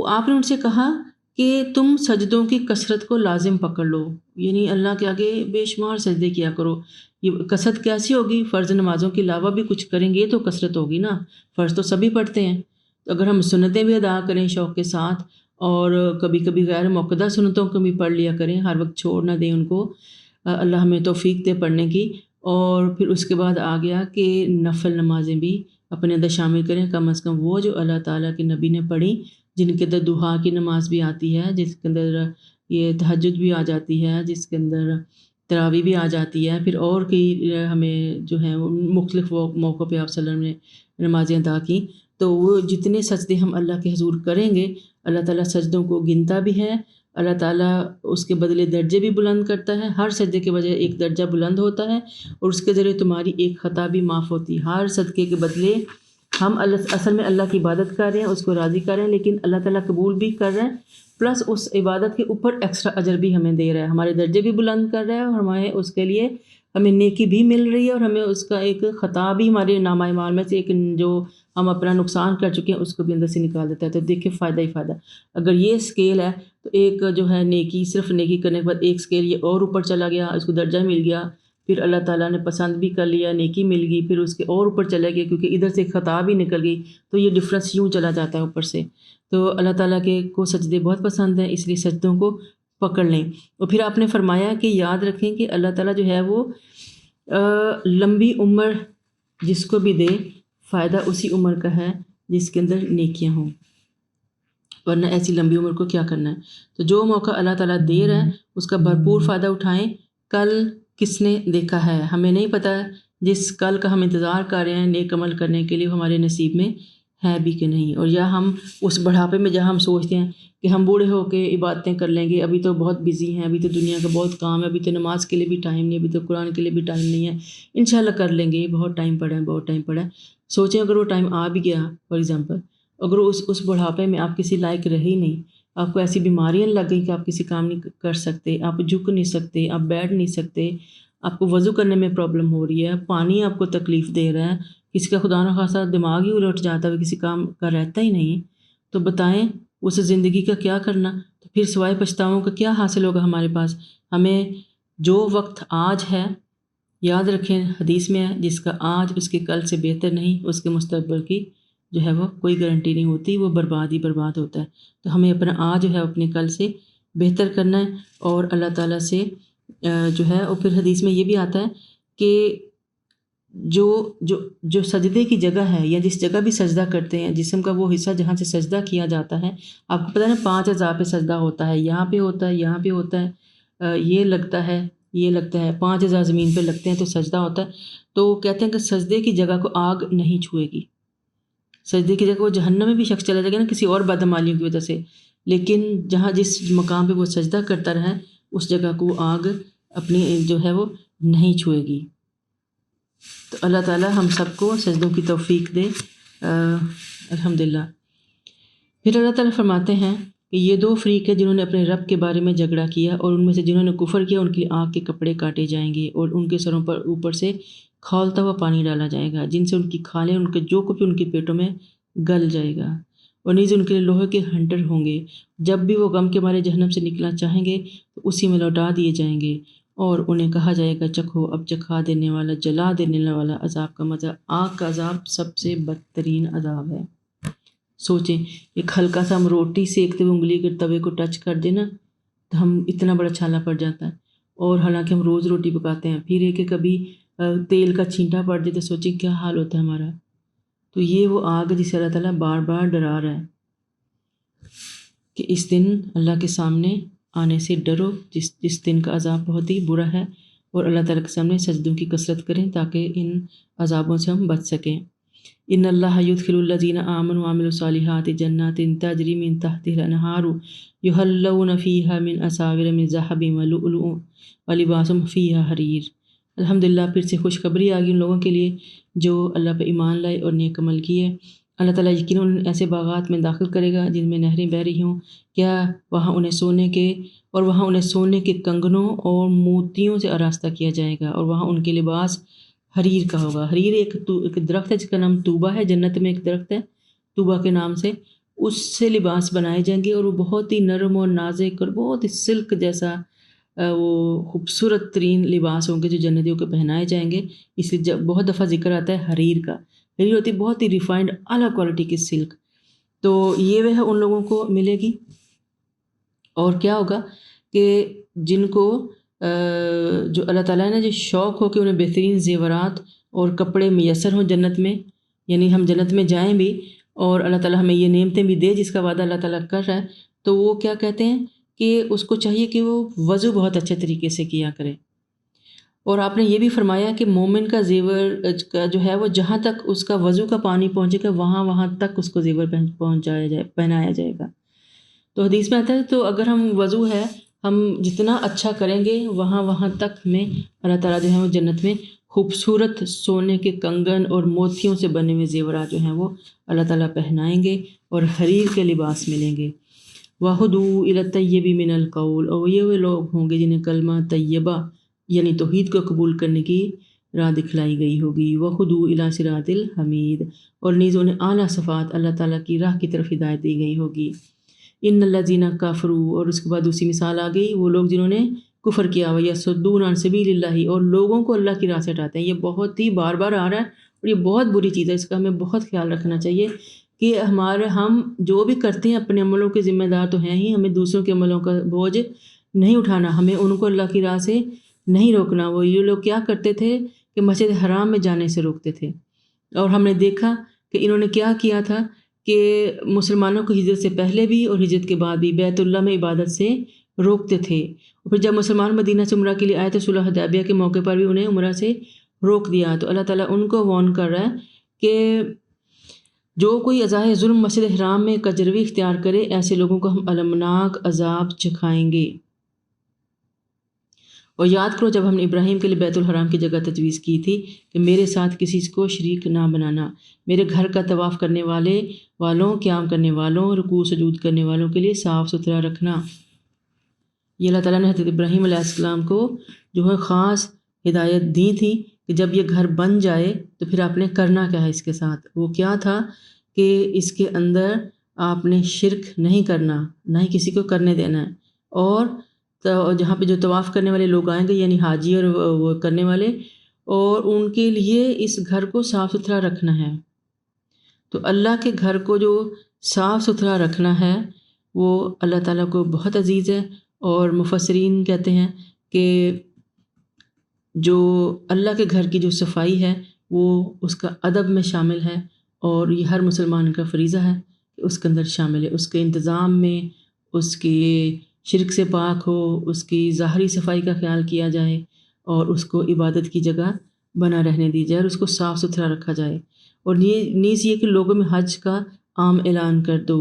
آپ نے ان سے کہا کہ تم سجدوں کی کثرت کو لازم پکڑ لو، یعنی اللہ کے آگے بے شمار سجدے کیا کرو. یہ کثرت کیسی ہوگی؟ فرض نمازوں کے علاوہ بھی کچھ کریں گے تو کثرت ہوگی نا. فرض تو سبھی پڑھتے ہیں، تو اگر ہم سنتیں بھی ادا کریں شوق کے ساتھ، اور کبھی کبھی غیر موقدہ سنتوں کو بھی پڑھ لیا کریں، ہر وقت چھوڑ نہ دیں ان کو. اللہ ہمیں توفیق دے پڑھنے کی. اور پھر اس کے بعد آ گیا کہ نفل نمازیں بھی اپنے اندر شامل کریں، کم از کم وہ جو اللہ تعالیٰ کے نبی نے پڑھی، جن کے اندر دعا کی نماز بھی آتی ہے، جس کے اندر یہ تہجد بھی آ جاتی ہے، جس کے اندر تراویح بھی آ جاتی ہے. پھر اور کئی ہمیں جو ہیں وہ مختلف موقع پہ آپ صلی اللہ علیہ وسلم نے نمازیں ادا کی. تو وہ جتنے سجدے ہم اللہ کے حضور کریں گے، اللہ تعالیٰ سجدوں کو گنتا بھی ہے. اللہ تعالیٰ اس کے بدلے درجے بھی بلند کرتا ہے. ہر سجدے کے بجائے ایک درجہ بلند ہوتا ہے، اور اس کے ذریعے تمہاری ایک خطا بھی معاف ہوتی ہے. ہر صدقے کے بدلے ہم اصل میں اللہ کی عبادت کر رہے ہیں، اس کو راضی کر رہے ہیں، لیکن اللہ تعالیٰ قبول بھی کر رہے ہیں، پلس اس عبادت کے اوپر ایکسٹرا اجر بھی ہمیں دے رہا ہے، ہمارے درجے بھی بلند کر رہا ہے، اور ہمیں اس کے لیے ہمیں نیکی بھی مل رہی ہے، اور ہمیں اس کا ایک خطا بھی ہمارے نامہ اعمال میں سے ایک جو ہم اپنا نقصان کر چکے ہیں اس کو بھی اندر سے نکال دیتا ہے. تو دیکھیں فائدہ ہی فائدہ. اگر یہ اسکیل ہے تو ایک جو ہے نیکی، صرف نیکی کرنے کے بعد ایک اسکیل یہ اور اوپر چلا گیا، اس کو درجہ مل گیا، پھر اللہ تعالیٰ نے پسند بھی کر لیا، نیکی مل گئی، پھر اس کے اور اوپر چلا گیا کیونکہ ادھر سے خطا بھی نکل گئی. تو یہ ڈفرینس یوں چلا جاتا ہے اوپر سے. تو اللہ تعالیٰ کے کو سجدے بہت پسند ہیں، اس لیے سجدوں کو پکڑ لیں. اور پھر آپ نے فرمایا کہ یاد رکھیں کہ اللہ تعالیٰ جو ہے وہ لمبی عمر جس کو بھی دے، فائدہ اسی عمر کا ہے جس کے اندر نیکیاں ہوں، ورنہ ایسی لمبی عمر کو کیا کرنا ہے. تو جو موقع اللہ تعالیٰ دے رہا ہے اس کا بھرپور فائدہ اٹھائیں. کل کس نے دیکھا ہے؟ ہمیں نہیں پتہ. جس کل کا ہم انتظار کر رہے ہیں نیک عمل کرنے کے لیے، ہمارے نصیب میں ہے بھی کہ نہیں. اور یا ہم اس بڑھاپے میں جہاں ہم سوچتے ہیں کہ ہم بوڑھے ہو کے عبادتیں کر لیں گے، ابھی تو بہت بزی ہیں، ابھی تو دنیا کا بہت کام ہے، ابھی تو نماز کے لیے بھی ٹائم نہیں، ابھی تو قرآن کے لیے بھی ٹائم نہیں ہے، انشاءاللہ کر لیں گے، بہت ٹائم پڑا ہے، بہت ٹائم پڑا ہے. سوچیں اگر وہ ٹائم آ بھی گیا، فار ایگزامپل اگر اس بڑھاپے میں آپ کسی لائق رہے ہی نہیں، آپ کو ایسی بیماریاں لگ گئی کہ آپ کسی کام نہیں کر سکتے، آپ جھک نہیں سکتے، آپ بیٹھ نہیں سکتے، آپ کو وضو کرنے میں پرابلم ہو رہی ہے، پانی آپ کو تکلیف دے رہا ہے، کسی کا خدا نخواستہ دماغ ہی الٹ جاتا ہے، کسی کام کا رہتا ہی نہیں، تو بتائیں اس زندگی کا کیا کرنا. تو پھر سوائے پچھتاؤں کا کیا حاصل ہوگا ہمارے پاس. ہمیں جو وقت آج ہے، یاد رکھیں حدیث میں ہے جس کا آج اس کے کل سے بہتر نہیں، اس کے مستقبل کی جو ہے وہ کوئی گارنٹی نہیں ہوتی، وہ برباد ہی برباد ہوتا ہے. تو ہمیں اپنا آج جو ہے اپنے کل سے بہتر کرنا ہے، اور اللہ تعالیٰ سے جو ہے. اور پھر حدیث میں یہ بھی آتا ہے کہ جو سجدے کی جگہ ہے، یا جس جگہ بھی سجدہ کرتے ہیں، جسم کا وہ حصہ جہاں سے سجدہ کیا جاتا ہے، آپ کو پتہ ہے نا 5 اعضاء پہ سجدہ ہوتا ہے، یہاں پہ ہوتا ہے، یہاں پہ ہوتا ہے، یہ لگتا ہے، یہ لگتا ہے، 5 اعضاء زمین پہ لگتے ہیں تو سجدہ ہوتا ہے. تو کہتے ہیں کہ سجدے کی جگہ کو آگ نہیں چھوئے گی. سجدے کی جگہ وہ جہنم میں بھی شخص چلا جائے گا نا کسی اور بدعمالیوں کی وجہ سے، لیکن جہاں جس مقام پہ وہ سجدہ کرتا رہا اس جگہ کو آگ اپنی جو ہے وہ نہیں چھوئے گی. تو اللہ تعالیٰ ہم سب کو سجدوں کی توفیق دے الحمدللہ. پھر اللہ تعالیٰ فرماتے ہیں کہ یہ 2 فریق ہیں جنہوں نے اپنے رب کے بارے میں جھگڑا کیا، اور ان میں سے جنہوں نے کفر کیا ان کے لیے آگ کے کپڑے کاٹے جائیں گے، اور ان کے سروں پر اوپر سے کھولتا ہوا پانی ڈالا جائے گا، جن سے ان کی کھالیں ان کے جو کچھ ان کے پیٹوں میں گل جائے گا، اور نیز ان کے لیے لوہے کے ہنٹر ہوں گے. جب بھی وہ غم کے مارے جہنم سے نکلنا چاہیں گے تو اسی میں لوٹا دیے جائیں گے، اور انہیں کہا جائے گا چکھو اب چکھا دینے والا، جلا دینے والا عذاب کا مزہ. آگ کا عذاب سب سے بدترین عذاب ہے. سوچیں ایک ہلکا سا ہم روٹی سیکتے ہوئے انگلی کے توے کو ٹچ کر دیں نا تو ہم اتنا بڑا چھالا پڑ جاتا ہے، اور حالانکہ ہم روز روٹی پکاتے ہیں. پھر ایک کبھی تیل کا چھینٹا پڑ جائے تو سوچیں کیا حال ہوتا ہے ہمارا. تو یہ وہ آگ ہے جسے اللہ تعالیٰ بار بار ڈرا رہا ہے کہ اس دن اللہ کے سامنے آنے سے ڈرو، جس دن کا عذاب بہت ہی برا ہے، اور اللہ تعالیٰ کے سامنے سجدوں کی کثرت کریں تاکہ ان عذابوں سے ہم بچ سکیں۔ ان اللہ یدخل الذین آمنوا وعملوا الصالحات جنات تجری من تحتها الانہار یحلون فیہا من اساور من ذہب ولؤلؤ ولباسهم فیہا حریر۔ الحمدللہ پھر سے خوشخبری آ گئی ان لوگوں کے لیے جو اللہ پہ ایمان لائے اور نیک عمل کیے۔ اللہ تعالیٰ یقیناً ایسے باغات میں داخل کرے گا جن میں نہریں بہہ رہی ہوں، کیا وہاں انہیں سونے کے کنگنوں اور موتیوں سے آراستہ کیا جائے گا، اور وہاں ان کے لباس حریر کا ہوگا۔ حریر ایک درخت ہے جس کا نام طوبہ ہے، جنت میں ایک درخت ہے طوبہ کے نام سے، اس سے لباس بنائے جائیں گے، اور وہ بہت ہی نرم اور نازک اور بہت ہی سلک جیسا وہ خوبصورت ترین لباس ہوں گے جو جنتیوں کو پہنائے جائیں گے۔ اس لیے جب بہت دفعہ ذکر آتا ہے حریر کا، حریر ہوتی ہے بہت ہی ریفائنڈ اعلیٰ کوالٹی کی سلک، تو یہ وہ ان لوگوں کو ملے گی۔ اور کیا ہوگا کہ جن کو جو اللہ تعالیٰ نے جو شوق ہو کہ انہیں بہترین زیورات اور کپڑے میسر ہوں جنت میں، یعنی ہم جنت میں جائیں بھی اور اللہ تعالیٰ ہمیں یہ نعمتیں بھی دے جس کا وعدہ اللہ تعالیٰ کر رہا ہے، تو وہ کیا کہتے ہیں کہ اس کو چاہیے کہ وہ وضو بہت اچھے طریقے سے کیا کرے۔ اور آپ نے یہ بھی فرمایا کہ مومن کا زیور کا جو ہے وہ جہاں تک اس کا وضو کا پانی پہنچے گا وہاں تک اس کو زیور پہنایا جائے گا۔ تو حدیث میں آتا ہے تو اگر ہم وضو ہے ہم جتنا اچھا کریں گے وہاں تک ہمیں اللہ تعالیٰ جو ہے وہ جنت میں خوبصورت سونے کے کنگن اور موتیوں سے بنے ہوئے زیورات جو ہیں وہ اللہ تعالیٰ پہنائیں گے اور حریر کے لباس ملیں گے۔ وَہُدُوا إِلَى الطَّيِّبِ مِنَ الْقَوْلِ، اور یہ وہ لوگ ہوں گے جنہیں کلمہ طیبہ یعنی توحید کو قبول کرنے کی راہ دکھلائی گئی ہوگی۔ وَہُدُوا إِلَى صِرَاطِ الْحَمِيدِ، اور نیز انہیں اعلیٰ صفات اللہ تعالیٰ کی راہ کی طرف ہدایت دی گئی ہوگی۔ ان الذین کفروا، اور اس کے بعد دوسری مثال آ گئی، وہ لوگ جنہوں نے کفر کیا، وَیَصُدُّونَ عَن سَبِیلِ اللّٰہ، اور لوگوں کو اللہ کی راہ سے ہٹاتے ہیں۔ یہ بہت ہی بار بار آ رہا ہے اور یہ بہت بری چیز ہے، اس کا ہمیں بہت خیال رکھنا چاہیے کہ ہم جو بھی کرتے ہیں اپنے عملوں کے ذمہ دار تو ہیں ہی، ہمیں دوسروں کے عملوں کا بوجھ نہیں اٹھانا، ہمیں ان کو اللہ کی راہ سے نہیں روکنا۔ وہ یہ لوگ کیا کرتے تھے کہ مسجد حرام میں جانے سے روکتے تھے، اور ہم نے دیکھا کہ انہوں نے کیا کیا تھا کہ مسلمانوں کو ہجرت سے پہلے بھی اور ہجرت کے بعد بھی بیت اللہ میں عبادت سے روکتے تھے، اور پھر جب مسلمان مدینہ سے عمرہ کے لیے آئے تو صلح حدیبیہ کے موقع پر بھی انہیں عمرہ سے روک دیا۔ تو اللہ تعالیٰ ان کو وارن کر رہا ہے کہ جو کوئی ازاہ ظلم مسجد حرام میں کجروی اختیار کرے، ایسے لوگوں کو ہم المناک عذاب چکھائیں گے۔ اور یاد کرو جب ہم نے ابراہیم کے لیے بیت الحرام کی جگہ تجویز کی تھی کہ میرے ساتھ کسی کو شریک نہ بنانا، میرے گھر کا طواف کرنے والوں، قیام کرنے والوں، رکوع سجود کرنے والوں کے لیے صاف ستھرا رکھنا۔ یہ اللہ تعالیٰ نے حضرت ابراہیم علیہ السلام کو جو ہے خاص ہدایت دی تھی کہ جب یہ گھر بن جائے تو پھر آپ نے کرنا کیا ہے اس کے ساتھ۔ وہ کیا تھا کہ اس کے اندر آپ نے شرک نہیں کرنا، نہ ہی کسی کو کرنے دینا ہے، اور جہاں پہ جو طواف کرنے والے لوگ آئیں گے یعنی حاجی اور وہ کرنے والے، اور ان کے لیے اس گھر کو صاف ستھرا رکھنا ہے۔ تو اللہ کے گھر کو جو صاف ستھرا رکھنا ہے وہ اللہ تعالیٰ کو بہت عزیز ہے، اور مفسرین کہتے ہیں کہ جو اللہ کے گھر کی جو صفائی ہے وہ اس کا ادب میں شامل ہے، اور یہ ہر مسلمان کا فریضہ ہے کہ اس کے اندر شامل ہے، اس کے انتظام میں اس کی شرک سے پاک ہو، اس کی ظاہری صفائی کا خیال کیا جائے، اور اس کو عبادت کی جگہ بنا رہنے دی جائے، اور اس کو صاف ستھرا رکھا جائے۔ اور نیز یہ کہ لوگوں میں حج کا عام اعلان کر دو،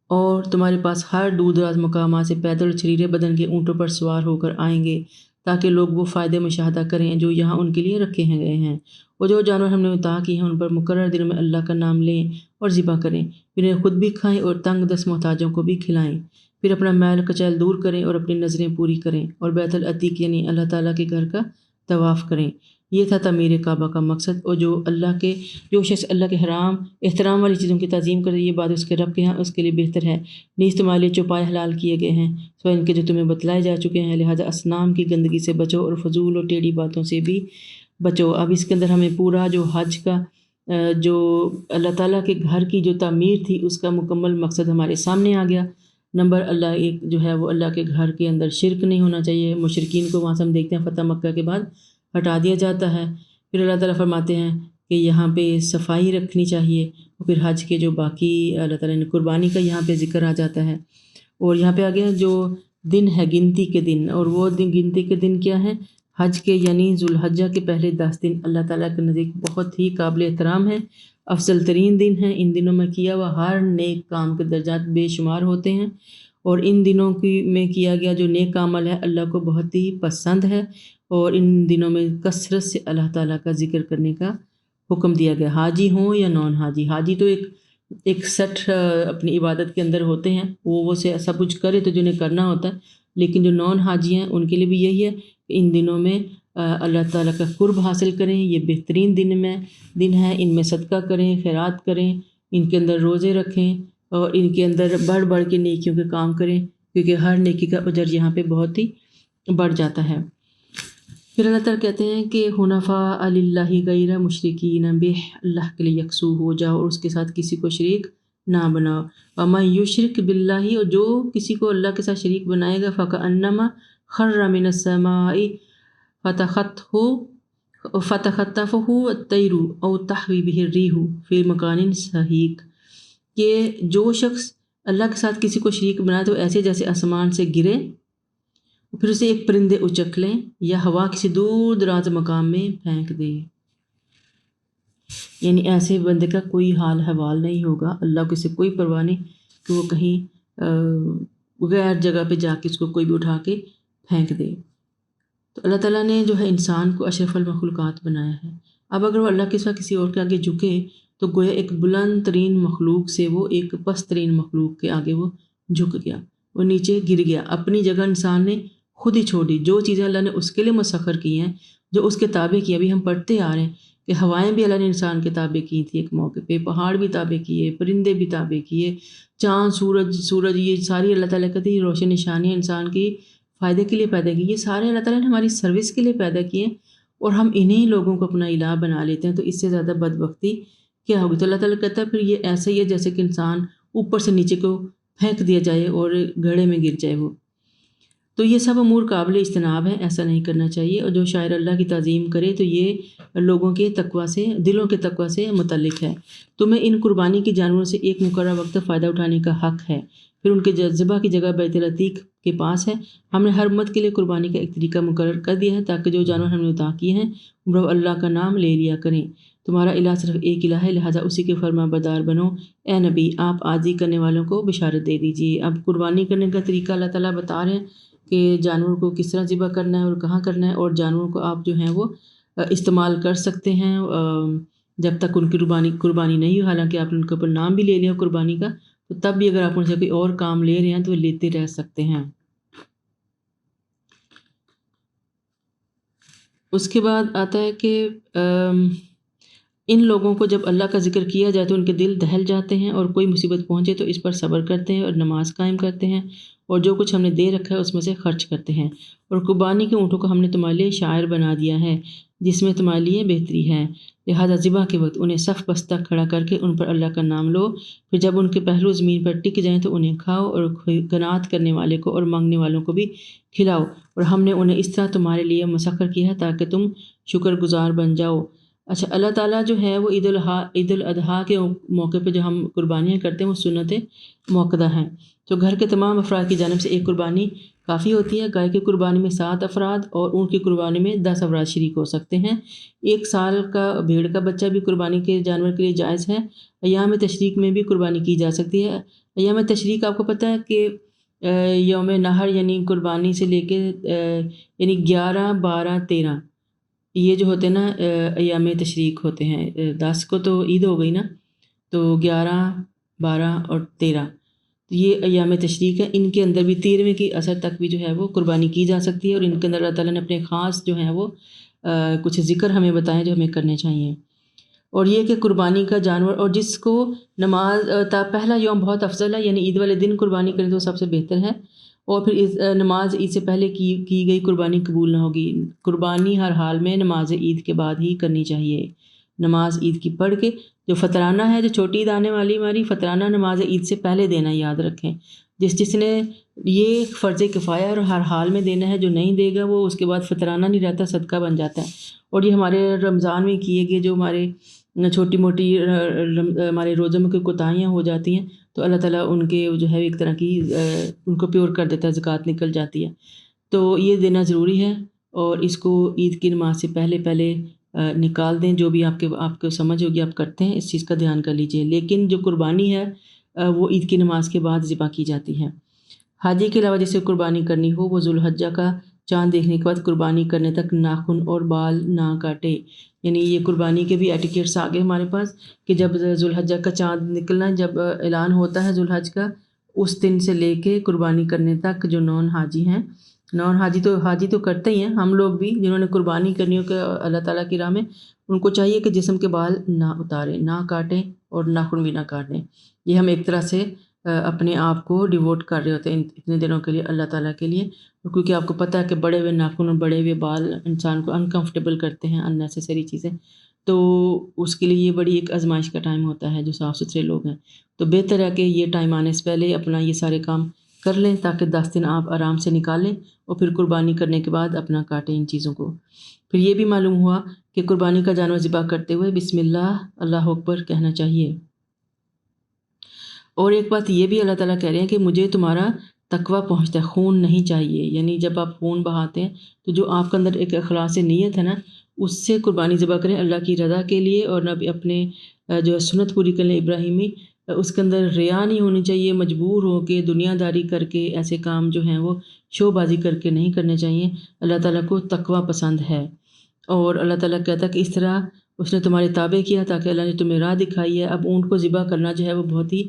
اور تمہارے پاس ہر دور دراز مقامات سے پیدل چھریرے بدن کے اونٹوں پر سوار ہو کر آئیں گے تاکہ لوگ وہ فائدے مشاہدہ کریں جو یہاں ان کے لیے رکھے گئے ہیں، اور جو جانور ہم نے عطا کیے ہیں ان پر مقرر دنوں میں اللہ کا نام لیں اور ذبح کریں، پھر انہیں خود بھی کھائیں اور تنگ دست محتاجوں کو بھی کھلائیں، پھر اپنا میل کچیل دور کریں اور اپنی نظریں پوری کریں، اور بیت العتیق یعنی اللہ تعالیٰ کے گھر کا طواف کریں۔ یہ تھا تعمیر کعبہ کا مقصد، اور جو شخص اللہ کے حرام احترام والی چیزوں کی تعظیم کرے یہ بات اس کے رب کے ہاں اس کے لیے بہتر ہے۔ نیز تمہارے لیے چوپائے حلال کیے گئے ہیں سوائے ان کے جو تمہیں بتلائے جا چکے ہیں، لہٰذا اصنام کی گندگی سے بچو اور فضول اور ٹیڑھی باتوں سے بھی بچو۔ اب اس کے اندر ہمیں پورا جو حج کا جو اللہ تعالیٰ کے گھر کی جو تعمیر تھی اس کا مکمل مقصد ہمارے سامنے آ گیا۔ نمبر اللہ ایک جو ہے وہ اللہ کے گھر کے اندر شرک نہیں ہونا چاہیے، مشرکین کو وہاں سے ہم دیکھتے ہیں فتح مکہ کے بعد ہٹا دیا جاتا ہے۔ پھر اللہ تعالیٰ فرماتے ہیں کہ یہاں پہ صفائی رکھنی چاہیے. اور پھر حج کے جو باقی اللہ تعالیٰ نے قربانی کا یہاں پہ ذکر آ جاتا ہے. اور یہاں پہ آگے جو دن ہے گنتی کے دن، اور وہ دن گنتی کے دن کیا ہے؟ حج کے یعنی ذوالحجہ کے پہلے 10 دن اللہ تعالیٰ کے نزدیک بہت ہی قابل احترام ہے، افضل ترین دن ہیں. ان دنوں میں کیا ہوا ہر نیک کام کے درجات بے شمار ہوتے ہیں، اور ان دنوں میں کیا گیا جو نیک عمل ہے اللہ کو بہت ہی پسند ہے. اور ان دنوں میں کثرت سے اللہ تعالیٰ کا ذکر کرنے کا حکم دیا گیا، حاجی ہوں یا نان حاجی. حاجی تو ایک سٹ اپنی عبادت کے اندر ہوتے ہیں، وہ سے سب کچھ کرے تو جنہیں کرنا ہوتا ہے. لیکن جو نان حاجی ہیں ان کے لیے بھی یہی ہے کہ ان دنوں میں اللہ تعالیٰ کا قرب حاصل کریں. یہ بہترین دن ہے، ان میں صدقہ کریں، خیرات کریں، ان کے اندر روزے رکھیں، اور ان کے اندر بڑھ بڑھ کے نیکیوں کے کام کریں، کیونکہ ہر نیکی کا اجر یہاں پہ بہت ہی بڑھ جاتا ہے. پھر اللہ تعالیٰ کہتے ہیں کہ حنفاء للہ غیر مشرکین بہ، اللہ کے لیے یکسو ہو جاؤ اور اس کے ساتھ کسی کو شریک نہ بناؤ. ومن یشرک باللہ، اور جو کسی کو اللہ کے ساتھ شریک بنائے گا، فکأنما خر من السماء فتخطفہ الطیر او تہوی بہ الریح فی مکان سحیق، کہ جو شخص اللہ کے ساتھ کسی کو شریک بنائے تو ایسے جیسے آسمان سے گرے، پھر اسے ایک پرندے اچک لیں یا ہوا کسی دور دراز مقام میں پھینک دے. یعنی ایسے بندے کا کوئی حال حوال نہیں ہوگا، اللہ کو اسے کوئی پرواہ نہیں کہ وہ کہیں غیر جگہ پہ جا کے اس کو کوئی بھی اٹھا کے پھینک دے. تو اللہ تعالیٰ نے جو ہے انسان کو اشرف المخلوقات بنایا ہے. اب اگر وہ اللہ کے سوا کسی اور کے آگے جھکے تو گویا ایک بلند ترین مخلوق سے وہ ایک پست ترین مخلوق کے آگے وہ جھک گیا، وہ نیچے گر گیا. اپنی جگہ انسان نے خود ہی چھوڑ دی. جو چیزیں اللہ نے اس کے لیے مسخر کی ہیں، جو اس کے تابع کی، ابھی ہم پڑھتے آ رہے ہیں کہ ہوائیں بھی اللہ نے انسان کے تابع کی تھی ایک موقع پہ، پہاڑ بھی تابع کیے، پرندے بھی تابع کیے، چاند سورج یہ ساری اللہ تعالیٰ کہتے ہیں روشن نشانیاں انسان کی فائدے کے لیے پیدا کی. یہ سارے اللہ تعالیٰ نے ہماری سروس کے لیے پیدا کیے، اور ہم انہیں لوگوں کو اپنا الہ بنا لیتے ہیں. تو اس سے زیادہ بدبختی کیا ہوگی؟ تو اللہ تعالیٰ کہتا ہے پھر یہ ایسا ہی ہے جیسے کہ انسان اوپر سے نیچے کو پھینک دیا جائے اور گڑھے میں گر جائے وہ. تو یہ سب امور قابل اجتناب ہیں، ایسا نہیں کرنا چاہیے. اور جو شاعر اللہ کی تعظیم کرے تو یہ لوگوں کے تقویٰ سے، دلوں کے تقویٰ سے متعلق ہے. تمہیں ان قربانی کے جانوروں سے ایک مقررہ وقت فائدہ اٹھانے کا حق ہے، پھر ان کے ذبح کی جگہ بیت العتیق کے پاس ہے. ہم نے ہر امت کے لیے قربانی کا ایک طریقہ مقرر کر دیا ہے تاکہ جو جانور ہم نے عطا کیے ہیں وہ اللہ کا نام لے لیا کریں. تمہارا الہ صرف ایک الہ ہے، لہٰذا اسی کے فرما بردار بنو. اے نبی، آپ عاجزی کرنے والوں کو بشارت دے دیجیے. اب قربانی کرنے کا طریقہ اللہ تعالیٰ بتا رہے ہیں کہ جانور کو کس طرح ذبح کرنا ہے اور کہاں کرنا ہے، اور جانوروں کو آپ جو ہیں وہ استعمال کر سکتے ہیں جب تک ان کی قربانی نہیں ہو. حالانکہ آپ نے ان کے اوپر نام بھی لے لیا قربانی کا، تو تب بھی اگر آپ ان سے کوئی اور کام لے رہے ہیں تو وہ لیتے رہ سکتے ہیں. اس کے بعد آتا ہے کہ ان لوگوں کو جب اللہ کا ذکر کیا جائے تو ان کے دل دہل جاتے ہیں، اور کوئی مصیبت پہنچے تو اس پر صبر کرتے ہیں اور نماز قائم کرتے ہیں، اور جو کچھ ہم نے دے رکھا ہے اس میں سے خرچ کرتے ہیں. اور قربانی کے اونٹوں کو ہم نے تمہارے لیے شاعر بنا دیا ہے جس میں تمہارے لیے بہتری ہے، لہذا ذبح کے وقت انہیں صف بستہ کھڑا کر کے ان پر اللہ کا نام لو. پھر جب ان کے پہلو زمین پر ٹک جائیں تو انہیں کھاؤ، اور قناعت کرنے والے کو اور مانگنے والوں کو بھی کھلاؤ. اور ہم نے انہیں اس طرح تمہارے لیے مسخر کیا ہے تاکہ تم شکر گزار بن جاؤ. اچھا، اللہ تعالیٰ جو ہے وہ عید الاضحیٰ کے موقع پہ جو ہم قربانیاں کرتے ہیں وہ سنت موقدہ ہیں. تو گھر کے تمام افراد کی جانب سے ایک قربانی کافی ہوتی ہے. گائے کی قربانی میں 7 افراد اور اونٹ کی قربانی میں 10 افراد شریک ہو سکتے ہیں. 1 سال کا بھیڑ کا بچہ بھی قربانی کے جانور کے لیے جائز ہے. ایام تشریق میں بھی قربانی کی جا سکتی ہے. ایام تشریق آپ کو پتہ ہے کہ یوم نحر یعنی قربانی سے لے کے یعنی 11، 12، 13 یہ جو ہوتے ہیں نا ایام تشریق ہوتے ہیں. 10 کو تو عید ہو گئی نا، تو 11، 12 اور 13 یہ ایام تشریق ہے. ان کے اندر بھی 13ویں کی اثر تک بھی جو ہے وہ قربانی کی جا سکتی ہے، اور ان کے اندر اللہ تعالیٰ نے اپنے خاص جو ہیں وہ کچھ ذکر ہمیں بتائیں جو ہمیں کرنے چاہیے. اور یہ کہ قربانی کا جانور اور جس کو نماز پہلا یوم بہت افضل ہے، یعنی عید والے دن قربانی کریں تو سب سے بہتر ہے. اور پھر نماز عید سے پہلے کی گئی قربانی قبول نہ ہوگی. قربانی ہر حال میں نماز عید کے بعد ہی کرنی چاہیے. نماز عید کی پڑھ کے جو فطرانہ ہے، جو چھوٹی عید آنے والی ہماری فطرانہ نماز عید سے پہلے دینا یاد رکھیں. جس نے یہ فرض کفایہ اور ہر حال میں دینا ہے، جو نہیں دے گا وہ اس کے بعد فطرانہ نہیں رہتا، صدقہ بن جاتا ہے. اور یہ ہمارے رمضان میں کیے گئے جو ہمارے چھوٹی موٹی ہمارے روزوں میں کوئی کوتاہیاں ہو جاتی ہیں تو اللہ تعالیٰ ان کے جو ہے ایک طرح کی ان کو پیور کر دیتا ہے، زکوٰۃ نکل جاتی ہے، تو یہ دینا ضروری ہے۔ اور اس کو عید کی نماز سے پہلے نکال دیں، جو بھی آپ کو سمجھ ہوگی آپ کرتے ہیں، اس چیز کا دھیان کر لیجئے۔ لیکن جو قربانی ہے وہ عید کی نماز کے بعد ذبح کی جاتی ہے۔ حاجی کے علاوہ جسے قربانی کرنی ہو وہ ذوالحجہ کا چاند دیکھنے کے بعد قربانی کرنے تک ناخن اور بال نہ کاٹے، یعنی یہ قربانی کے بھی ایٹیکیٹس آگے ہمارے پاس کہ جب ذوالحجہ کا چاند نکلنا، جب اعلان ہوتا ہے ذوالحج کا، اس دن سے لے کے قربانی کرنے تک جو نان حاجی تو کرتے ہی ہیں، ہم لوگ بھی جنہوں نے قربانی کرنی ہو کہ اللہ تعالیٰ کی راہ میں، ان کو چاہیے کہ جسم کے بال نہ اتاریں، نہ کاٹیں اور ناخن بھی نہ کاٹیں۔ یہ ہم ایک طرح سے اپنے آپ کو ڈیووٹ کر رہے ہوتے ہیں اتنے دنوں کے لیے اللہ تعالیٰ کے لیے، کیونکہ آپ کو پتہ ہے کہ بڑے ہوئے ناخن اور بڑے ہوئے بال انسان کو انکمفرٹیبل کرتے ہیں، اننیسیسری چیزیں، تو اس کے لیے یہ بڑی ایک آزمائش کا ٹائم ہوتا ہے جو صاف ستھرے لوگ ہیں، تو بہتر ہے کہ یہ ٹائم آنے سے پہلے اپنا یہ سارے کام کر لیں تاکہ 10 دن آپ آرام سے نکالیں اور پھر قربانی کرنے کے بعد اپنا کاٹیں ان چیزوں کو۔ پھر یہ بھی معلوم ہوا کہ قربانی کا جانور ذبح کرتے ہوئے بسم اللہ اللہ اکبر کہنا چاہیے۔ اور ایک بات یہ بھی اللہ تعالیٰ کہہ رہے ہیں کہ مجھے تمہارا تقوی پہنچتا ہے، خون نہیں چاہیے، یعنی جب آپ خون بہاتے ہیں تو جو آپ کے اندر ایک اخلاص نیت ہے نا، اس سے قربانی ذبح کریں اللہ کی رضا کے لیے، اور نہ اپنے جو سنت پوری کریں ابراہیمی، اس کے اندر ریا نہیں ہونی چاہیے، مجبور ہو کے دنیا داری کر کے ایسے کام جو ہیں وہ شو بازی کر کے نہیں کرنے چاہیے۔ اللہ تعالیٰ کو تقوی پسند ہے، اور اللہ تعالیٰ کہتا ہے کہ اس طرح اس نے تمہارے تابع کیا تاکہ اللہ نے تمہیں راہ دکھائی ہے۔ اب اونٹ کو ذبح کرنا جو ہے وہ بہت ہی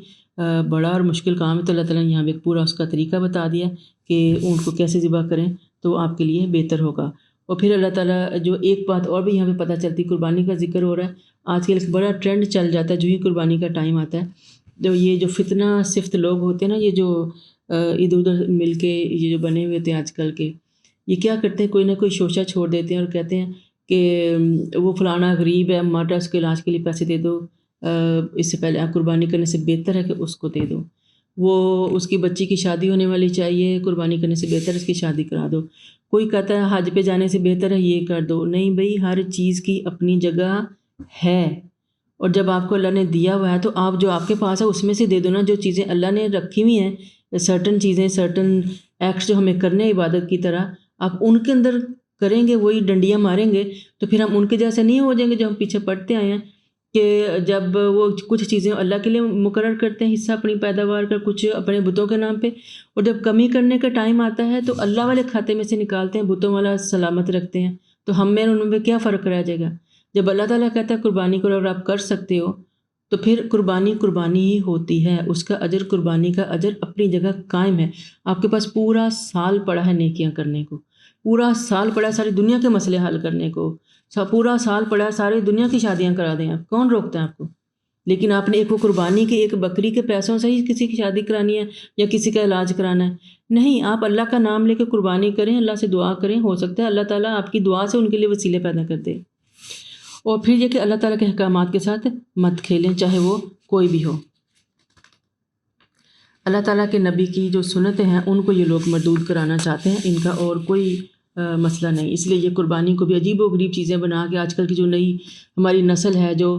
بڑا اور مشکل کام ہے، تو اللہ تعالیٰ نے یہاں پہ پورا اس کا طریقہ بتا دیا کہ اونٹ کو کیسے ذبح کریں تو آپ کے لیے بہتر ہوگا۔ اور پھر اللہ تعالیٰ جو ایک بات اور بھی یہاں پہ پتہ چلتی، قربانی کا ذکر ہو رہا ہے، آج کل ایک بڑا ٹرینڈ چل جاتا ہے جو ہی قربانی کا ٹائم آتا ہے، تو یہ جو فتنہ صفت لوگ ہوتے ہیں نا، یہ جو ادھر ادھر مل کے یہ جو بنے ہوئے تھے آج کل کے، یہ کیا کرتے ہیں، کوئی نہ کوئی شوشہ چھوڑ دیتے ہیں اور کہتے ہیں کہ وہ فلانا غریب ہے، مر اس کے علاج کے لیے پیسے دے دو، اس سے پہلے آپ قربانی کرنے سے بہتر ہے کہ اس کو دے دو، وہ اس کی بچی کی شادی ہونے والی چاہیے، قربانی کرنے سے بہتر اس کی شادی کرا دو۔ کوئی کہتا ہے حج پہ جانے سے بہتر ہے یہ کر دو۔ نہیں بھئی، ہر چیز کی اپنی جگہ ہے، اور جب آپ کو اللہ نے دیا ہوا ہے تو آپ جو آپ کے پاس ہے اس میں سے دے دو نا۔ جو چیزیں اللہ نے رکھی ہوئی ہیں، سرٹن چیزیں، سرٹن ایکٹس جو ہمیں کرنے عبادت کی طرح، آپ ان کے اندر کریں گے، وہی ڈنڈیاں ماریں گے تو پھر ہم ان کے جیسے نہیں ہو جائیں گے جو ہم پیچھے پڑھتے آئے ہیں کہ جب وہ کچھ چیزیں اللہ کے لیے مقرر کرتے ہیں حصہ اپنی پیداوار کا، کچھ اپنے بتوں کے نام پہ، اور جب کمی کرنے کا ٹائم آتا ہے تو اللہ والے کھاتے میں سے نکالتے ہیں، بتوں والا سلامت رکھتے ہیں، تو ہم میں ان میں کیا فرق رہ جائے گا؟ جب اللہ تعالیٰ کہتا ہے قربانی کرو اور آپ کر سکتے ہو تو پھر قربانی ہی ہوتی ہے، اس کا اجر، قربانی کا اجر اپنی جگہ قائم ہے۔ آپ کے پاس پورا سال پڑا ہے نیکیاں کرنے کو، پورا سال پڑا ہے ساری دنیا کے مسئلے حل کرنے کو، پورا سال پڑا ہے ساری دنیا کی شادیاں کرا دیں آپ، کون روکتا ہے آپ کو؟ لیکن آپ نے ایک وہ قربانی کے، ایک بکری کے پیسوں سے ہی کسی کی شادی کرانی ہے یا کسی کا علاج کرانا ہے؟ نہیں، آپ اللہ کا نام لے کے قربانی کریں، اللہ سے دعا کریں، ہو سکتا ہے اللہ تعالیٰ آپ کی دعا سے ان کے لیے وسیلے پیدا کر دے۔ اور پھر یہ کہ اللہ تعالیٰ کے احکامات کے ساتھ مت کھیلیں، چاہے وہ کوئی بھی ہو۔ اللہ تعالیٰ کے نبی کی جو سنتیں ہیں ان کو یہ لوگ مردود کرانا چاہتے ہیں، ان کا اور کوئی مسئلہ نہیں۔ اس لیے یہ قربانی کو بھی عجیب و غریب چیزیں بنا کے آج کل کی جو نئی ہماری نسل ہے، جو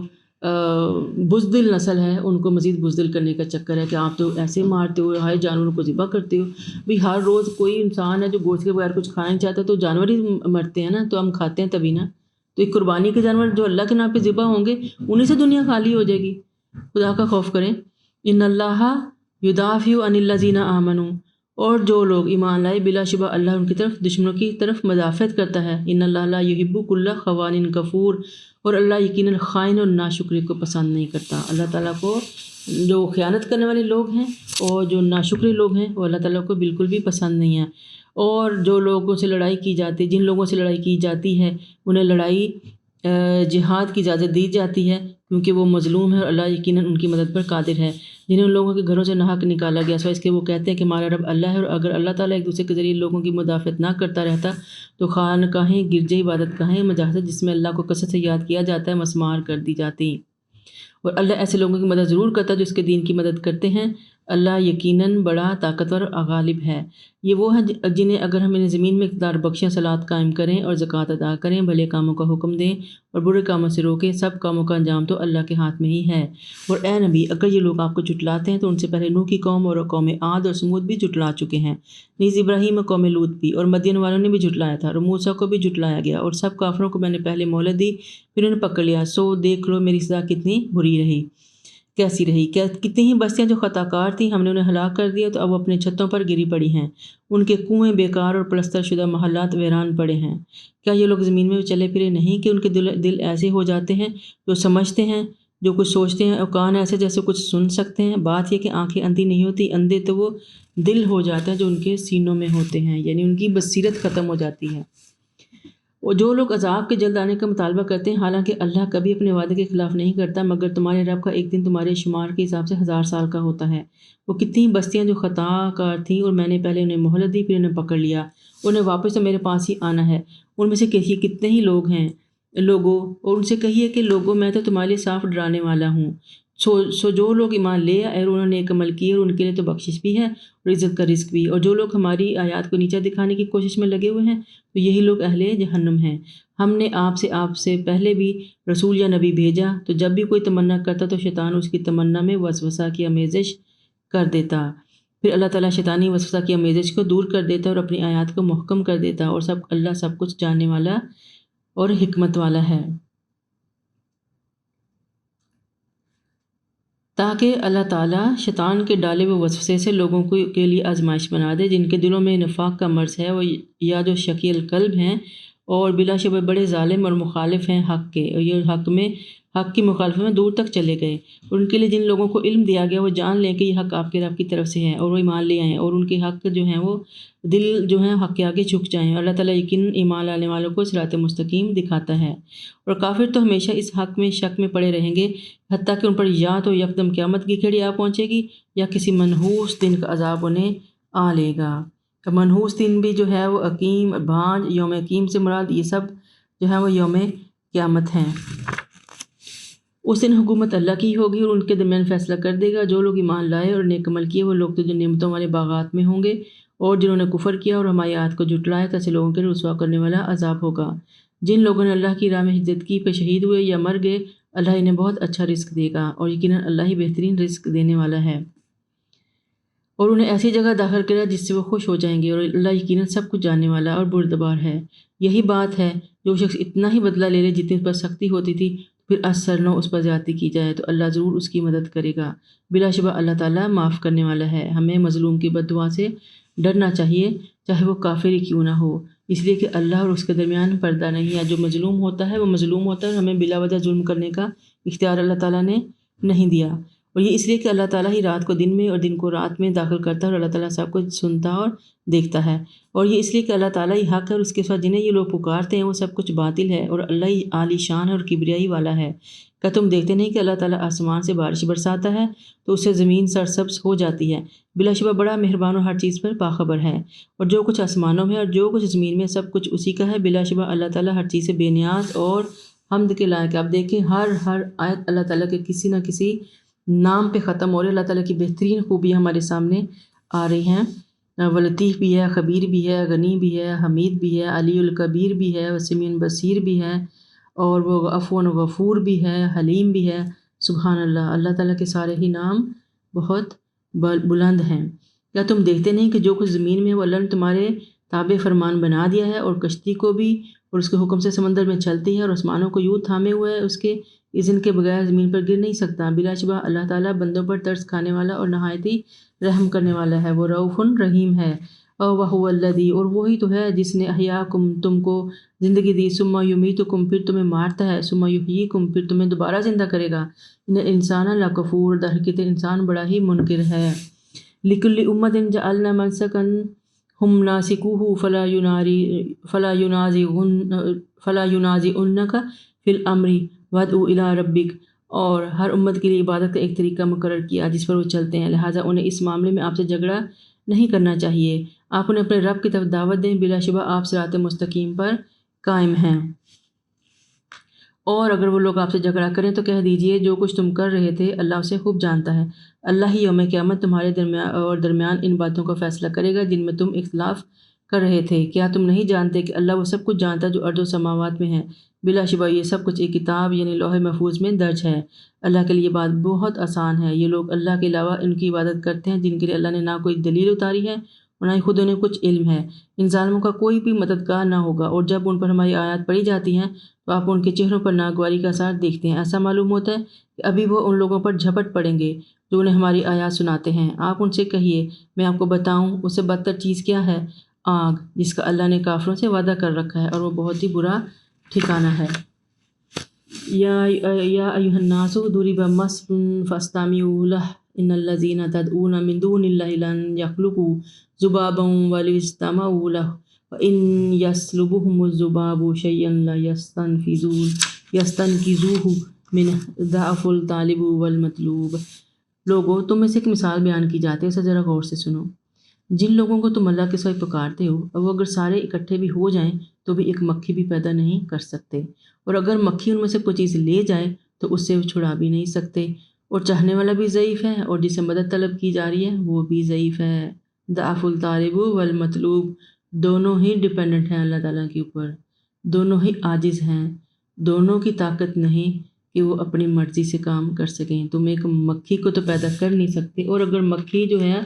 بزدل نسل ہے، ان کو مزید بزدل کرنے کا چکر ہے کہ آپ تو ایسے مارتے ہو، ہر جانوروں کو ذبح کرتے ہو۔ بھئی ہر روز کوئی انسان ہے جو گوشت کے بغیر کچھ کھانا نہیں چاہتا، تو جانور ہی مرتے ہیں نا، تو ہم کھاتے ہیں تبھی نا۔ تو ایک قربانی کے جانور جو اللہ کے نام پہ ذبح ہوں گے، انہیں سے دنیا خالی ہو جائے گی۔ خدا کا خوف کریں۔ ان اللہ یدافع عن الذین آمنوا، اور جو لوگ ایمان لائے بلا شبہ اللہ ان کی طرف، دشمنوں کی طرف مدافعت کرتا ہے۔ ان اللہ لا یحب کل خوان کفور، اور اللہ یقیناً خائن اور ناشکری کو پسند نہیں کرتا۔ اللہ تعالیٰ کو جو خیانت کرنے والے لوگ ہیں اور جو ناشکری لوگ ہیں وہ اللہ تعالیٰ کو بالکل بھی پسند نہیں ہیں۔ اور جو لوگوں سے لڑائی کی جاتی، جن لوگوں سے لڑائی کی جاتی ہے، انہیں لڑائی جہاد کی اجازت دی جاتی ہے کیونکہ وہ مظلوم ہے، اور اللہ یقیناً ان کی مدد پر قادر ہے۔ جنہیں ان لوگوں کے گھروں سے ناحق نکالا گیا، سوائے اس کے وہ کہتے ہیں کہ ہمارا رب اللہ ہے، اور اگر اللہ تعالیٰ ایک دوسرے کے ذریعے لوگوں کی مدافعت نہ کرتا رہتا تو خانقاہیں، گرجے، عبادت گاہیں، مجاہد جس میں اللہ کو کثرت سے یاد کیا جاتا ہے، مسمار کر دی جاتی۔ اور اللہ ایسے لوگوں کی مدد ضرور کرتا ہے جو اس کے دین کی مدد کرتے ہیں، اللہ یقیناً بڑا طاقتور اور غالب ہے۔ یہ وہ ہیں جنہیں اگر ہم انہیں زمین میں اقتدار بخشیں، صلاۃ قائم کریں اور زکوٰۃ ادا کریں، بھلے کاموں کا حکم دیں اور برے کاموں سے روکیں، سب کاموں کا انجام تو اللہ کے ہاتھ میں ہی ہے۔ اور اے نبی، اگر یہ لوگ آپ کو جھٹلاتے ہیں تو ان سے پہلے نوح کی قوم اور قوم عاد اور سمود بھی جھٹلا چکے ہیں، نیز ابراہیم اور قوم لوط بھی، اور مدین والوں نے بھی جھٹلایا تھا، اور موسیٰ کو بھی جھٹلایا گیا، اور سب کافروں کو میں نے پہلے مہلت دی پھر انہیں پکڑ لیا۔ سو دیکھ لو میری سزا کتنی بری رہی، کیسی رہی۔ کیا کتنی ہی بستیاں جو خطا کار تھیں ہم نے انہیں ہلاک کر دیا تو اب وہ اپنے چھتوں پر گری پڑی ہیں، ان کے کنویں بیکار اور پلستر شدہ محلات ویران پڑے ہیں۔ کیا یہ لوگ زمین میں چلے پھرے نہیں کہ ان کے دل ایسے ہو جاتے ہیں جو سمجھتے ہیں، جو کچھ سوچتے ہیں، اور کان ایسے جیسے کچھ سن سکتے ہیں۔ بات یہ کہ آنکھیں اندھی نہیں ہوتی، اندھے تو وہ دل ہو جاتا ہے جو ان کے سینوں میں ہوتے ہیں، یعنی ان کی بصیرت ختم ہو جاتی ہے۔ اور جو لوگ عذاب کے جلد آنے کا مطالبہ کرتے ہیں، حالانکہ اللہ کبھی اپنے وعدے کے خلاف نہیں کرتا، مگر تمہارے رب کا ایک دن تمہارے شمار کے حساب سے 1000 سال کا ہوتا ہے۔ وہ کتنی بستیاں جو خطا کار تھیں اور میں نے پہلے انہیں مہلت دی پھر انہیں پکڑ لیا، انہیں واپس تو میرے پاس ہی آنا ہے۔ ان میں سے کہیے کتنے ہی لوگ ہیں لوگوں، اور ان سے کہیے کہ لوگوں میں تو تمہارے لیے صاف ڈرانے والا ہوں۔ سو جو لوگ ایمان لے آئے اور انہوں نے نیک عمل کیے، اور ان کے لیے تو بخشش بھی ہے اور عزت کا رزق بھی۔ اور جو لوگ ہماری آیات کو نیچا دکھانے کی کوشش میں لگے ہوئے ہیں تو یہی لوگ اہل جہنم ہیں۔ ہم نے آپ سے پہلے بھی رسول یا نبی بھیجا، تو جب بھی کوئی تمنا کرتا تو شیطان اس کی تمنا میں وسوسہ کی آمیزش کر دیتا، پھر اللہ تعالیٰ شیطانی وسوسہ کی آمیزش کو دور کر دیتا اور اپنی آیات کو محکم کر دیتا، اور اللہ سب کچھ جاننے والا اور حکمت والا ہے۔ تاکہ اللہ تعالیٰ شیطان کے ڈالے ہوئے وسوسے سے لوگوں کے لیے آزمائش بنا دے، جن کے دلوں میں نفاق کا مرض ہے، وہ یا جو شقی القلب ہیں اور بلا شبہ بڑے ظالم اور مخالف ہیں حق کے، اور یہ حق کی مخالفت میں دور تک چلے گئے۔ اور ان کے لیے جن لوگوں کو علم دیا گیا وہ جان لیں کہ یہ حق آپ کے رب کی طرف سے ہے، اور وہ ایمان لے آئیں، اور ان کے حق جو ہیں وہ دل جو ہیں حق کے آگے جھک جائیں۔ اور اللہ تعالیٰ یقیناً ایمان لانے والوں کو صراط مستقیم دکھاتا ہے۔ اور کافر تو ہمیشہ اس حق میں شک میں پڑے رہیں گے، حتیٰ کہ ان پر یا تو یکدم قیامت کی گھڑی آ پہنچے گی یا کسی منحوس دن کا عذاب انہیں آ لے گا۔ منحوس دن بھی جو ہے وہ عقیم، بھانج، یوم عقیم سے مراد یہ سب جو ہے وہ یوم قیامت ہیں۔ اس دن حکومت اللہ کی ہوگی اور ان کے درمیان فیصلہ کر دے گا۔ جو لوگ ایمان لائے اور نیک عمل کیے وہ لوگ تو جو نعمتوں والے باغات میں ہوں گے، اور جنہوں نے کفر کیا اور ہماری آیات کو جھٹلایا تو ایسے لوگوں کے رسوا کرنے والا عذاب ہوگا۔ جن لوگوں نے اللہ کی راہ میں ہجرت کی پہ شہید ہوئے یا مر گئے، اللہ انہیں بہت اچھا رزق دے گا، اور یقیناً اللہ ہی بہترین رزق دینے والا ہے۔ اور انہیں ایسی جگہ داخل کرے جس سے وہ خوش ہو جائیں گے، اور اللہ یقیناً سب کچھ جاننے والا اور بردبار ہے۔ یہی بات ہے، جو شخص اتنا ہی بدلہ لے لے جتنی اس پر سختی ہوتی تھی، پھر اثر نہ اس پر زیادتی کی جائے تو اللہ ضرور اس کی مدد کرے گا۔ بلا شبہ اللہ تعالیٰ معاف کرنے والا ہے۔ ہمیں مظلوم کی بد دعا سے ڈرنا چاہیے، چاہے وہ کافر ہی کیوں نہ ہو، اس لیے کہ اللہ اور اس کے درمیان پردہ نہیں ہے۔ جو مظلوم ہوتا ہے وہ مظلوم ہوتا ہے، اور ہمیں بلا وجہ ظلم کرنے کا اختیار اللہ تعالیٰ نے نہیں دیا۔ اور یہ اس لیے کہ اللہ تعالیٰ ہی رات کو دن میں اور دن کو رات میں داخل کرتا ہے، اور اللہ تعالیٰ سب کچھ سنتا اور دیکھتا ہے۔ اور یہ اس لیے کہ اللہ تعالیٰ ہی حق ہے، اور اس کے ساتھ جنہیں یہ لوگ پکارتے ہیں وہ سب کچھ باطل ہے، اور اللہ ہی عالی شان ہے اور کبریائی والا ہے۔ کیا تم دیکھتے نہیں کہ اللہ تعالیٰ آسمان سے بارش برساتا ہے تو اس سے زمین سرسبز ہو جاتی ہے؟ بلا شبہ بڑا مہربان اور ہر چیز پر باخبر ہے۔ اور جو کچھ آسمانوں میں اور جو کچھ زمین میں سب کچھ اسی کا ہے۔ بلا شبہ اللہ تعالیٰ ہر چیز سے بے نیاز اور حمد کے لائق ہے۔ آپ دیکھیں ہر آیت اللہ تعالیٰ کے کسی نہ کسی نام پہ ختم ہو رہے، اللہ تعالیٰ کی بہترین خوبیاں ہمارے سامنے آ رہی ہیں۔ وہ لطیف بھی ہے، خبیر بھی ہے، غنی بھی ہے، حمید بھی ہے، علی الکبیر بھی ہے، سمیع بصیر بھی ہے، اور وہ عفو غفور بھی ہے، حلیم بھی ہے۔ سبحان اللہ، اللہ تعالیٰ کے سارے ہی نام بہت بلند ہیں۔ کیا تم دیکھتے نہیں کہ جو کچھ زمین میں ہے وہ اللہ نے تمہارے تابع فرمان بنا دیا ہے، اور کشتی کو بھی اور اس کے حکم سے سمندر میں چلتی ہے، اور آسمانوں کو یوں تھامے ہوئے ہے اس کے اذن کے بغیر زمین پر گر نہیں سکتا۔ بلا شبہ اللہ تعالیٰ بندوں پر ترس کھانے والا اور نہایت ہی رحم کرنے والا ہے، وہ رؤوف رحیم ہے۔ وَهُوَ الَّذِي، اور وہی تو ہے جس نے احیاکم، تم کو زندگی دی، ثم یمیتکم، پھر تمہیں مارتا ہے، ثم یحییکم، پھر تمہیں دوبارہ زندہ کرے گا۔ ان الانسان لکفور، در حقیقت انسان بڑا ہی منکر ہے۔ لِكُلِّ أُمَّةٍ جَعَلْنَا مَنسَكًا هُمْ نَاسِكُوهُ فَلَا يُنَازِعُنَّكَ فِي الْأَمْرِ وَادْعُ إِلَىٰ رَبِّكَ، اور ہر امت کے لیے عبادت کا ایک طریقہ مقرر کیا جس پر وہ چلتے ہیں، لہٰذا انہیں اس معاملے میں آپ سے جھگڑا نہیں کرنا چاہیے۔ آپ انہیں اپنے رب کی طرف دعوت دیں، بلا شبہ آپ صراط مستقیم پر قائم ہیں۔ اور اگر وہ لوگ آپ سے جھگڑا کریں تو کہہ دیجئے جو کچھ تم کر رہے تھے اللہ اسے خوب جانتا ہے۔ اللہ ہی یوم قیامت تمہارے درمیان ان باتوں کا فیصلہ کرے گا جن میں تم اختلاف کر رہے تھے۔ کیا تم نہیں جانتے کہ اللہ وہ سب کچھ جانتا ہے جو ارض و سماوات میں ہے؟ بلا شبہ یہ سب کچھ ایک کتاب یعنی لوح محفوظ میں درج ہے۔ اللہ کے لیے بات بہت آسان ہے۔ یہ لوگ اللہ کے علاوہ ان کی عبادت کرتے ہیں جن کے لیے اللہ نے نہ کوئی دلیل اتاری ہے اور نہ ہی خود انہیں کچھ علم ہے۔ ان ظالموں کا کوئی بھی مددگار نہ ہوگا، اور جب ان پر ہماری آیات پڑھی جاتی ہیں تو آپ ان کے چہروں پر ناگواری کا اثر دیکھتے ہیں۔ ایسا معلوم ہوتا ہے کہ ابھی وہ ان لوگوں پر جھپٹ پڑیں گے جو انہیں ہماری آیات سناتے ہیں۔ آپ ان سے کہیے میں آپ کو بتاؤں اس سے بدتر چیز کیا ہے؟ آگ جس کا اللہ نے کافروں سے وعدہ کر رکھا ہے، اور وہ بہت ہی برا ٹھکانہ ہے۔ یا ایھا الناس ضرب مثل فاستمعوا لہ ان الذین تدعون من دون اللہ لن یخلقوا ذبابا ولو اجتمعوا لہ وإن يسلبهم الذباب شيئا لا يستنقذوه منہ ضعف الطالب والمطلوب۔ لوگوں تم میں سے ایک مثال بیان کی جاتی ہے، اسے ذرا غور سے سنو۔ جن لوگوں کو تم اللہ کے سوا پکارتے ہو، وہ اگر سارے اکٹھے بھی ہو جائیں تو بھی ایک مکھی بھی پیدا نہیں کر سکتے، اور اگر مکھی ان میں سے کوئی چیز لے جائے تو اس سے وہ چھڑا بھی نہیں سکتے، اور چاہنے والا بھی ضعیف ہے اور جسے مدد طلب کی جا رہی ہے وہ بھی ضعیف ہے۔ ضعف الطالب والمطلوب، دونوں ہی ڈیپینڈنٹ ہیں اللہ تعالیٰ کے اوپر، دونوں ہی عاجز ہیں، دونوں کی طاقت نہیں کہ وہ اپنی مرضی سے کام کر سکیں۔ تم ایک مکھی کو تو پیدا کر نہیں سکتے، اور اگر مکھی جو ہے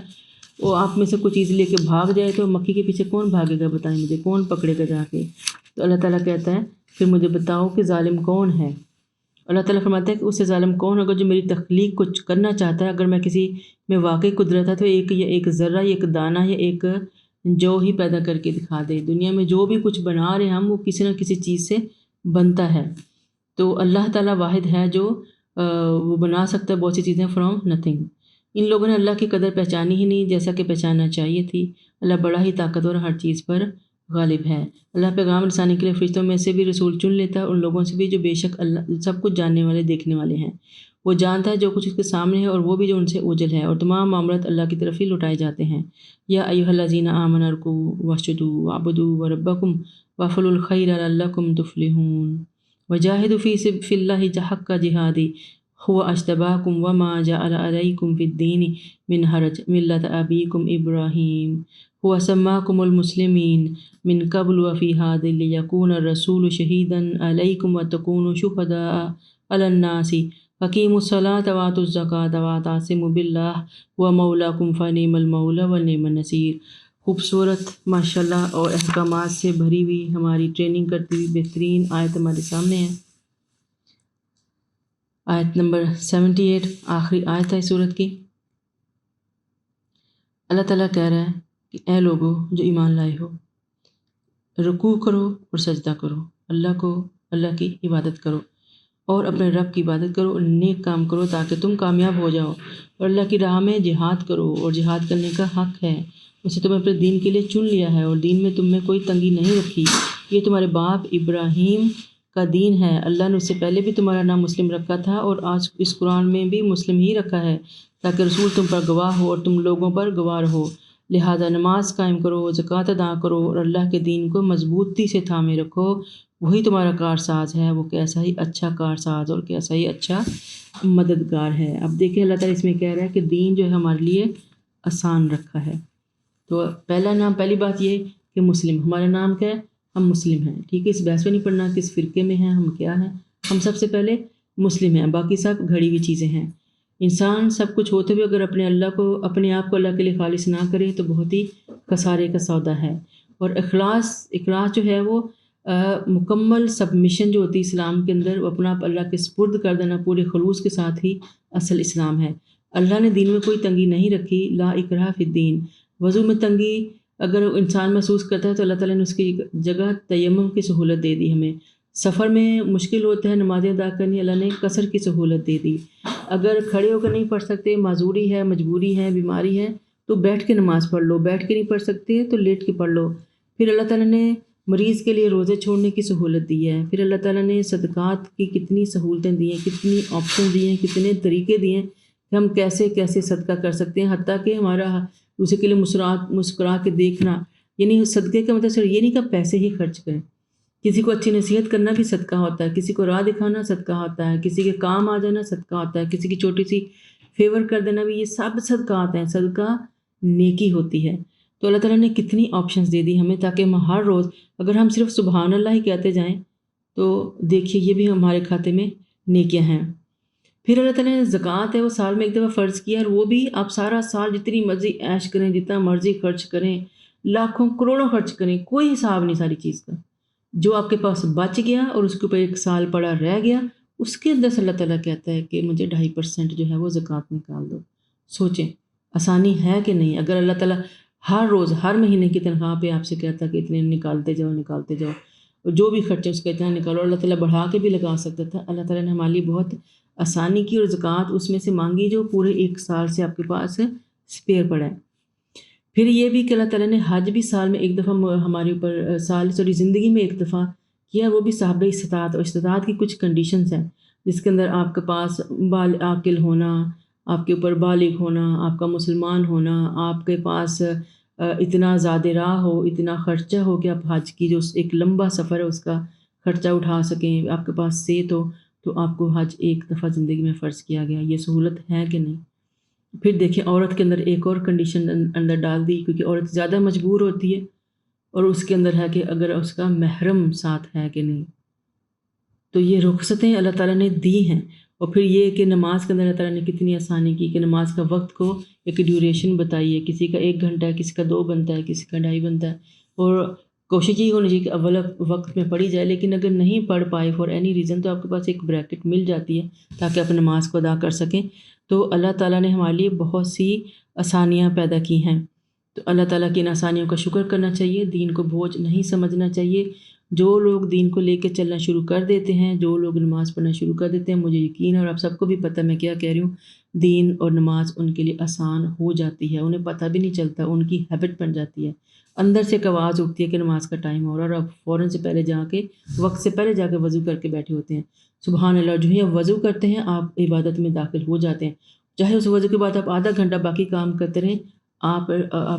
وہ آپ میں سے کوئی چیز لے کے بھاگ جائے تو مکھی کے پیچھے کون بھاگے گا؟ بتائیں مجھے، کون پکڑے گا جا کے؟ تو اللہ تعالیٰ کہتا ہے پھر مجھے بتاؤ کہ ظالم کون ہے۔ اللہ تعالیٰ فرماتا ہے کہ اس سے ظالم کون ہوگا جو میری تخلیق کو کرنا چاہتا ہے۔ اگر میں کسی میں واقعی قدرت ہے تو ایک ذرہ یا ایک دانہ یا ایک جو ہی پیدا کر کے دکھا دے۔ دنیا میں جو بھی کچھ بنا رہے ہیں ہم، وہ کسی نہ کسی چیز سے بنتا ہے۔ تو اللہ تعالیٰ واحد ہے جو وہ بنا سکتا ہے بہت سی چیزیں فرام نتھنگ۔ ان لوگوں نے اللہ کی قدر پہچانی ہی نہیں جیسا کہ پہچاننا چاہیے تھی۔ اللہ بڑا ہی طاقتور ہر چیز پر غالب ہے۔ اللہ پیغام رسانی کے لیے فرشتوں میں سے بھی رسول چن لیتا ہے، ان لوگوں سے بھی جو بے شک اللہ سب کچھ جاننے والے دیکھنے والے ہیں۔ وہ جانتا ہے جو کچھ اس کے سامنے ہے اور وہ بھی جو ان سے اوجل ہے، اور تمام معاملات اللہ کی طرف ہی لوٹائے جاتے ہیں۔ یا ایھا الذین آمنوا ارکعوا واسجدوا واعبدوا ربکم وافعلوا الخیر لعلکم تفلحون وجاہدوا فی اللہ حق جہادہ هو اجتباکم وما جعل علیکم فی الدین من حرج ملۃ ابیکم ابراہیم هو سماکم المسلمین من قبل وفی ھذا لیکون الرسول شہیدا علیکم وتکونوا شہداء علی الناس فاقیموا الصلاۃ وآتوا الزکاۃ واعتصموا باللہ هو مولاکم فنعم المولی ونعم النصیر۔ خوبصورت ماشاءاللہ اور احکامات سے بھری ہوئی ہماری ٹریننگ کرتی ہوئی بہترین آیت ہمارے سامنے ہے، آیت نمبر 78، آخری آیت ہے سورت کی۔ اللہ تعالیٰ کہہ رہا ہے کہ اے لوگو جو ایمان لائے ہو، رکوع کرو اور سجدہ کرو، اللہ کی عبادت کرو اور اپنے رب کی عبادت کرو اور نیک کام کرو تاکہ تم کامیاب ہو جاؤ، اور اللہ کی راہ میں جہاد کرو، اور جہاد کرنے کا حق ہے، اسے تمہیں اپنے دین کے لیے چن لیا ہے، اور دین میں تم میں کوئی تنگی نہیں رکھی، یہ تمہارے باپ ابراہیم کا دین ہے۔ اللہ نے اس سے پہلے بھی تمہارا نام مسلم رکھا تھا اور آج اس قرآن میں بھی مسلم ہی رکھا ہے تاکہ رسول تم پر گواہ ہو اور تم لوگوں پر گواہ رہو۔ لہذا نماز قائم کرو، زکوٰۃ ادا کرو اور اللہ کے دین کو مضبوطی سے تھامے رکھو، وہی تمہارا کارساز ہے، وہ کیسا ہی اچھا کارساز اور کیسا ہی اچھا مددگار ہے۔ اب دیکھیں اللہ تعالیٰ اس میں کہہ رہا ہے کہ دین جو ہے ہمارے لیے آسان رکھا ہے۔ تو پہلی بات یہ کہ مسلم، ہمارا نام کیا ہے؟ ہم مسلم ہیں، ٹھیک ہے؟ اس بحث میں نہیں پڑھنا کس فرقے میں ہیں، ہم کیا ہیں، ہم سب سے پہلے مسلم ہیں، باقی سب گھڑی ہوئی چیزیں ہیں۔ انسان سب کچھ ہوتے ہوئے اگر اپنے آپ کو اللہ کے لیے خالص نہ کرے تو بہت ہی خسارے کا سودا ہے۔ اور اخلاص جو ہے وہ مکمل سبمیشن جو ہوتی ہے اسلام کے اندر، وہ اپنا آپ اللہ کے سپرد کر دینا پورے خلوص کے ساتھ ہی اصل اسلام ہے۔ اللہ نے دین میں کوئی تنگی نہیں رکھی، لا اکراہ فی الدین۔ وضو میں تنگی اگر انسان محسوس کرتا ہے تو اللہ تعالیٰ نے اس کی جگہ تیمم کی سہولت دے دی ہمیں۔ سفر میں مشکل ہوتا ہے نمازیں ادا کرنی، اللہ نے قصر کی سہولت دے دی۔ اگر کھڑے ہو کر نہیں پڑھ سکتے، معذوری ہے، مجبوری ہے، بیماری ہے، تو بیٹھ کے نماز پڑھ لو، بیٹھ کے نہیں پڑھ سکتے تو لیٹ کے پڑھ لو۔ پھر اللہ تعالیٰ نے مریض کے لیے روزے چھوڑنے کی سہولت دی ہے۔ پھر اللہ تعالیٰ نے صدقات کی کتنی سہولتیں دی ہیں، کتنی آپشن دی ہیں، کتنے طریقے دیے ہیں کہ ہم کیسے کیسے صدقہ کر سکتے ہیں، حتیٰ کہ ہمارا اسے کے لیے مسکرا کے دیکھنا، یعنی صدقے کا مطلب صرف یہ نہیں کہ پیسے ہی خرچ کریں، کسی کو اچھی نصیحت کرنا بھی صدقہ ہوتا ہے، کسی کو راہ دکھانا صدقہ ہوتا ہے، کسی کے کام آ جانا صدقہ ہوتا ہے، کسی کی چھوٹی سی فیور کر دینا بھی، یہ سب صدقہ آتے ہیں، صدقہ نیکی ہوتی ہے۔ تو اللہ تعالیٰ نے کتنی آپشنز دے دی ہمیں تاکہ ہم ہر روز اگر ہم صرف سبحان اللہ ہی کہتے جائیں تو دیکھیے یہ بھی ہمارے کھاتے میں نیکیاں ہیں۔ پھر اللہ تعالیٰ نے زکوٰۃ ہے وہ سال میں ایک دفعہ فرض کیا، اور وہ بھی آپ سارا سال جتنی مرضی عیش کریں، جتنا مرضی خرچ کریں، لاکھوں کروڑوں خرچ کریں، کوئی حساب نہیں ساری چیز کا۔ جو آپ کے پاس بچ گیا اور اس کے اوپر ایک سال پڑا رہ گیا، اس کے اندر سے اللہ تعالیٰ کہتا ہے کہ مجھے 2.5% جو ہے وہ زکوٰۃ نکال دو۔ سوچیں آسانی ہے کہ نہیں؟ اگر اللہ تعالیٰ ہر روز ہر مہینے کی تنخواہ پہ آپ سے کہتا کہ اتنے نکالتے جاؤ نکالتے جاؤ، اور جو بھی خرچے اس کا اتنا نکالو، اللہ تعالیٰ بڑھا کے بھی لگا سکتا تھا۔ اللہ تعالیٰ نے ہمارے لیے بہت آسانی کی، اور زکوٰۃ اس میں سے مانگی جو پورے ایک سال سے آپ کے پاس اسپیئر پڑا ہے۔ پھر یہ بھی کہ اللہ تعالیٰ نے حج بھی سال میں ایک دفعہ ہمارے اوپر زندگی میں ایک دفعہ کیا، وہ بھی صاحب استطاعت، اور استطاعت کی کچھ کنڈیشنز ہیں جس کے اندر آپ کے پاس عاقل ہونا، آپ کے اوپر بالغ ہونا، آپ کا مسلمان ہونا، آپ کے پاس اتنا زیادہ راہ ہو، اتنا خرچہ ہو کہ آپ حج کی جو ایک لمبا سفر ہے اس کا خرچہ اٹھا سکیں، آپ کے پاس صحت ہو، تو آپ کو حج ایک دفعہ زندگی میں فرض کیا گیا۔ یہ سہولت ہے کہ نہیں؟ پھر دیکھیں عورت کے اندر ایک اور کنڈیشن اندر ڈال دی، کیونکہ عورت زیادہ مجبور ہوتی ہے، اور اس کے اندر ہے کہ اگر اس کا محرم ساتھ ہے کہ نہیں۔ تو یہ رخصتیں اللہ تعالیٰ نے دی ہیں۔ اور پھر یہ کہ نماز کے اندر اللہ تعالیٰ نے کتنی آسانی کی کہ نماز کا وقت کو ایک ڈیوریشن بتائی ہے، کسی کا 1 گھنٹہ ہے، کسی کا 2 بنتا ہے، کسی کا 2.5 بنتا ہے، اور کوشش یہ ہونی چاہیے کہ اول وقت میں پڑھی جائے، لیکن اگر نہیں پڑھ پائے فار اینی ریزن تو آپ کے پاس ایک بریکٹ مل جاتی ہے تاکہ آپ نماز کو ادا کر سکیں۔ تو اللہ تعالیٰ نے ہمارے لیے بہت سی آسانیاں پیدا کی ہیں، تو اللہ تعالیٰ کی ان آسانیوں کا شکر کرنا چاہیے، دین کو بوجھ نہیں سمجھنا چاہیے۔ جو لوگ دین کو لے کے چلنا شروع کر دیتے ہیں، جو لوگ نماز پڑھنا شروع کر دیتے ہیں، مجھے یقین ہے اور آپ سب کو بھی پتہ میں کیا کہہ رہی ہوں، دین اور نماز ان کے لیے آسان ہو جاتی ہے، انہیں پتہ بھی نہیں چلتا، ان کی ہیبٹ بن جاتی ہے۔ اندر سے ایک آواز اٹھتی ہے کہ نماز کا ٹائم ہو رہا ہے، اور آپ فوراً سے پہلے جا کے وقت سے پہلے جا کے وضو کر کے بیٹھے ہوتے ہیں۔ سبحان اللہ، جو ہی آپ وضو کرتے ہیں آپ عبادت میں داخل ہو جاتے ہیں، چاہے اس وضو کے بعد آپ آدھا گھنٹہ باقی کام کرتے رہیں، آپ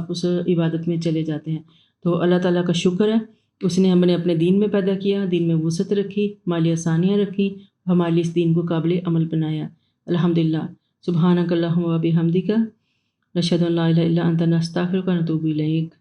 اس عبادت میں چلے جاتے ہیں۔ تو اللہ تعالیٰ کا شکر ہے، اس نے ہمیں اپنے دین میں پیدا کیا، دین میں وسعت رکھی، ہماری آسانیاں رکھی، ہمارے لیے اس دین کو قابل عمل بنایا۔ الحمدللہ۔ سبحانک اللہم و بحمدک، نشہد ان لا الہ الا انت، نستغفرک و نتوب الیک۔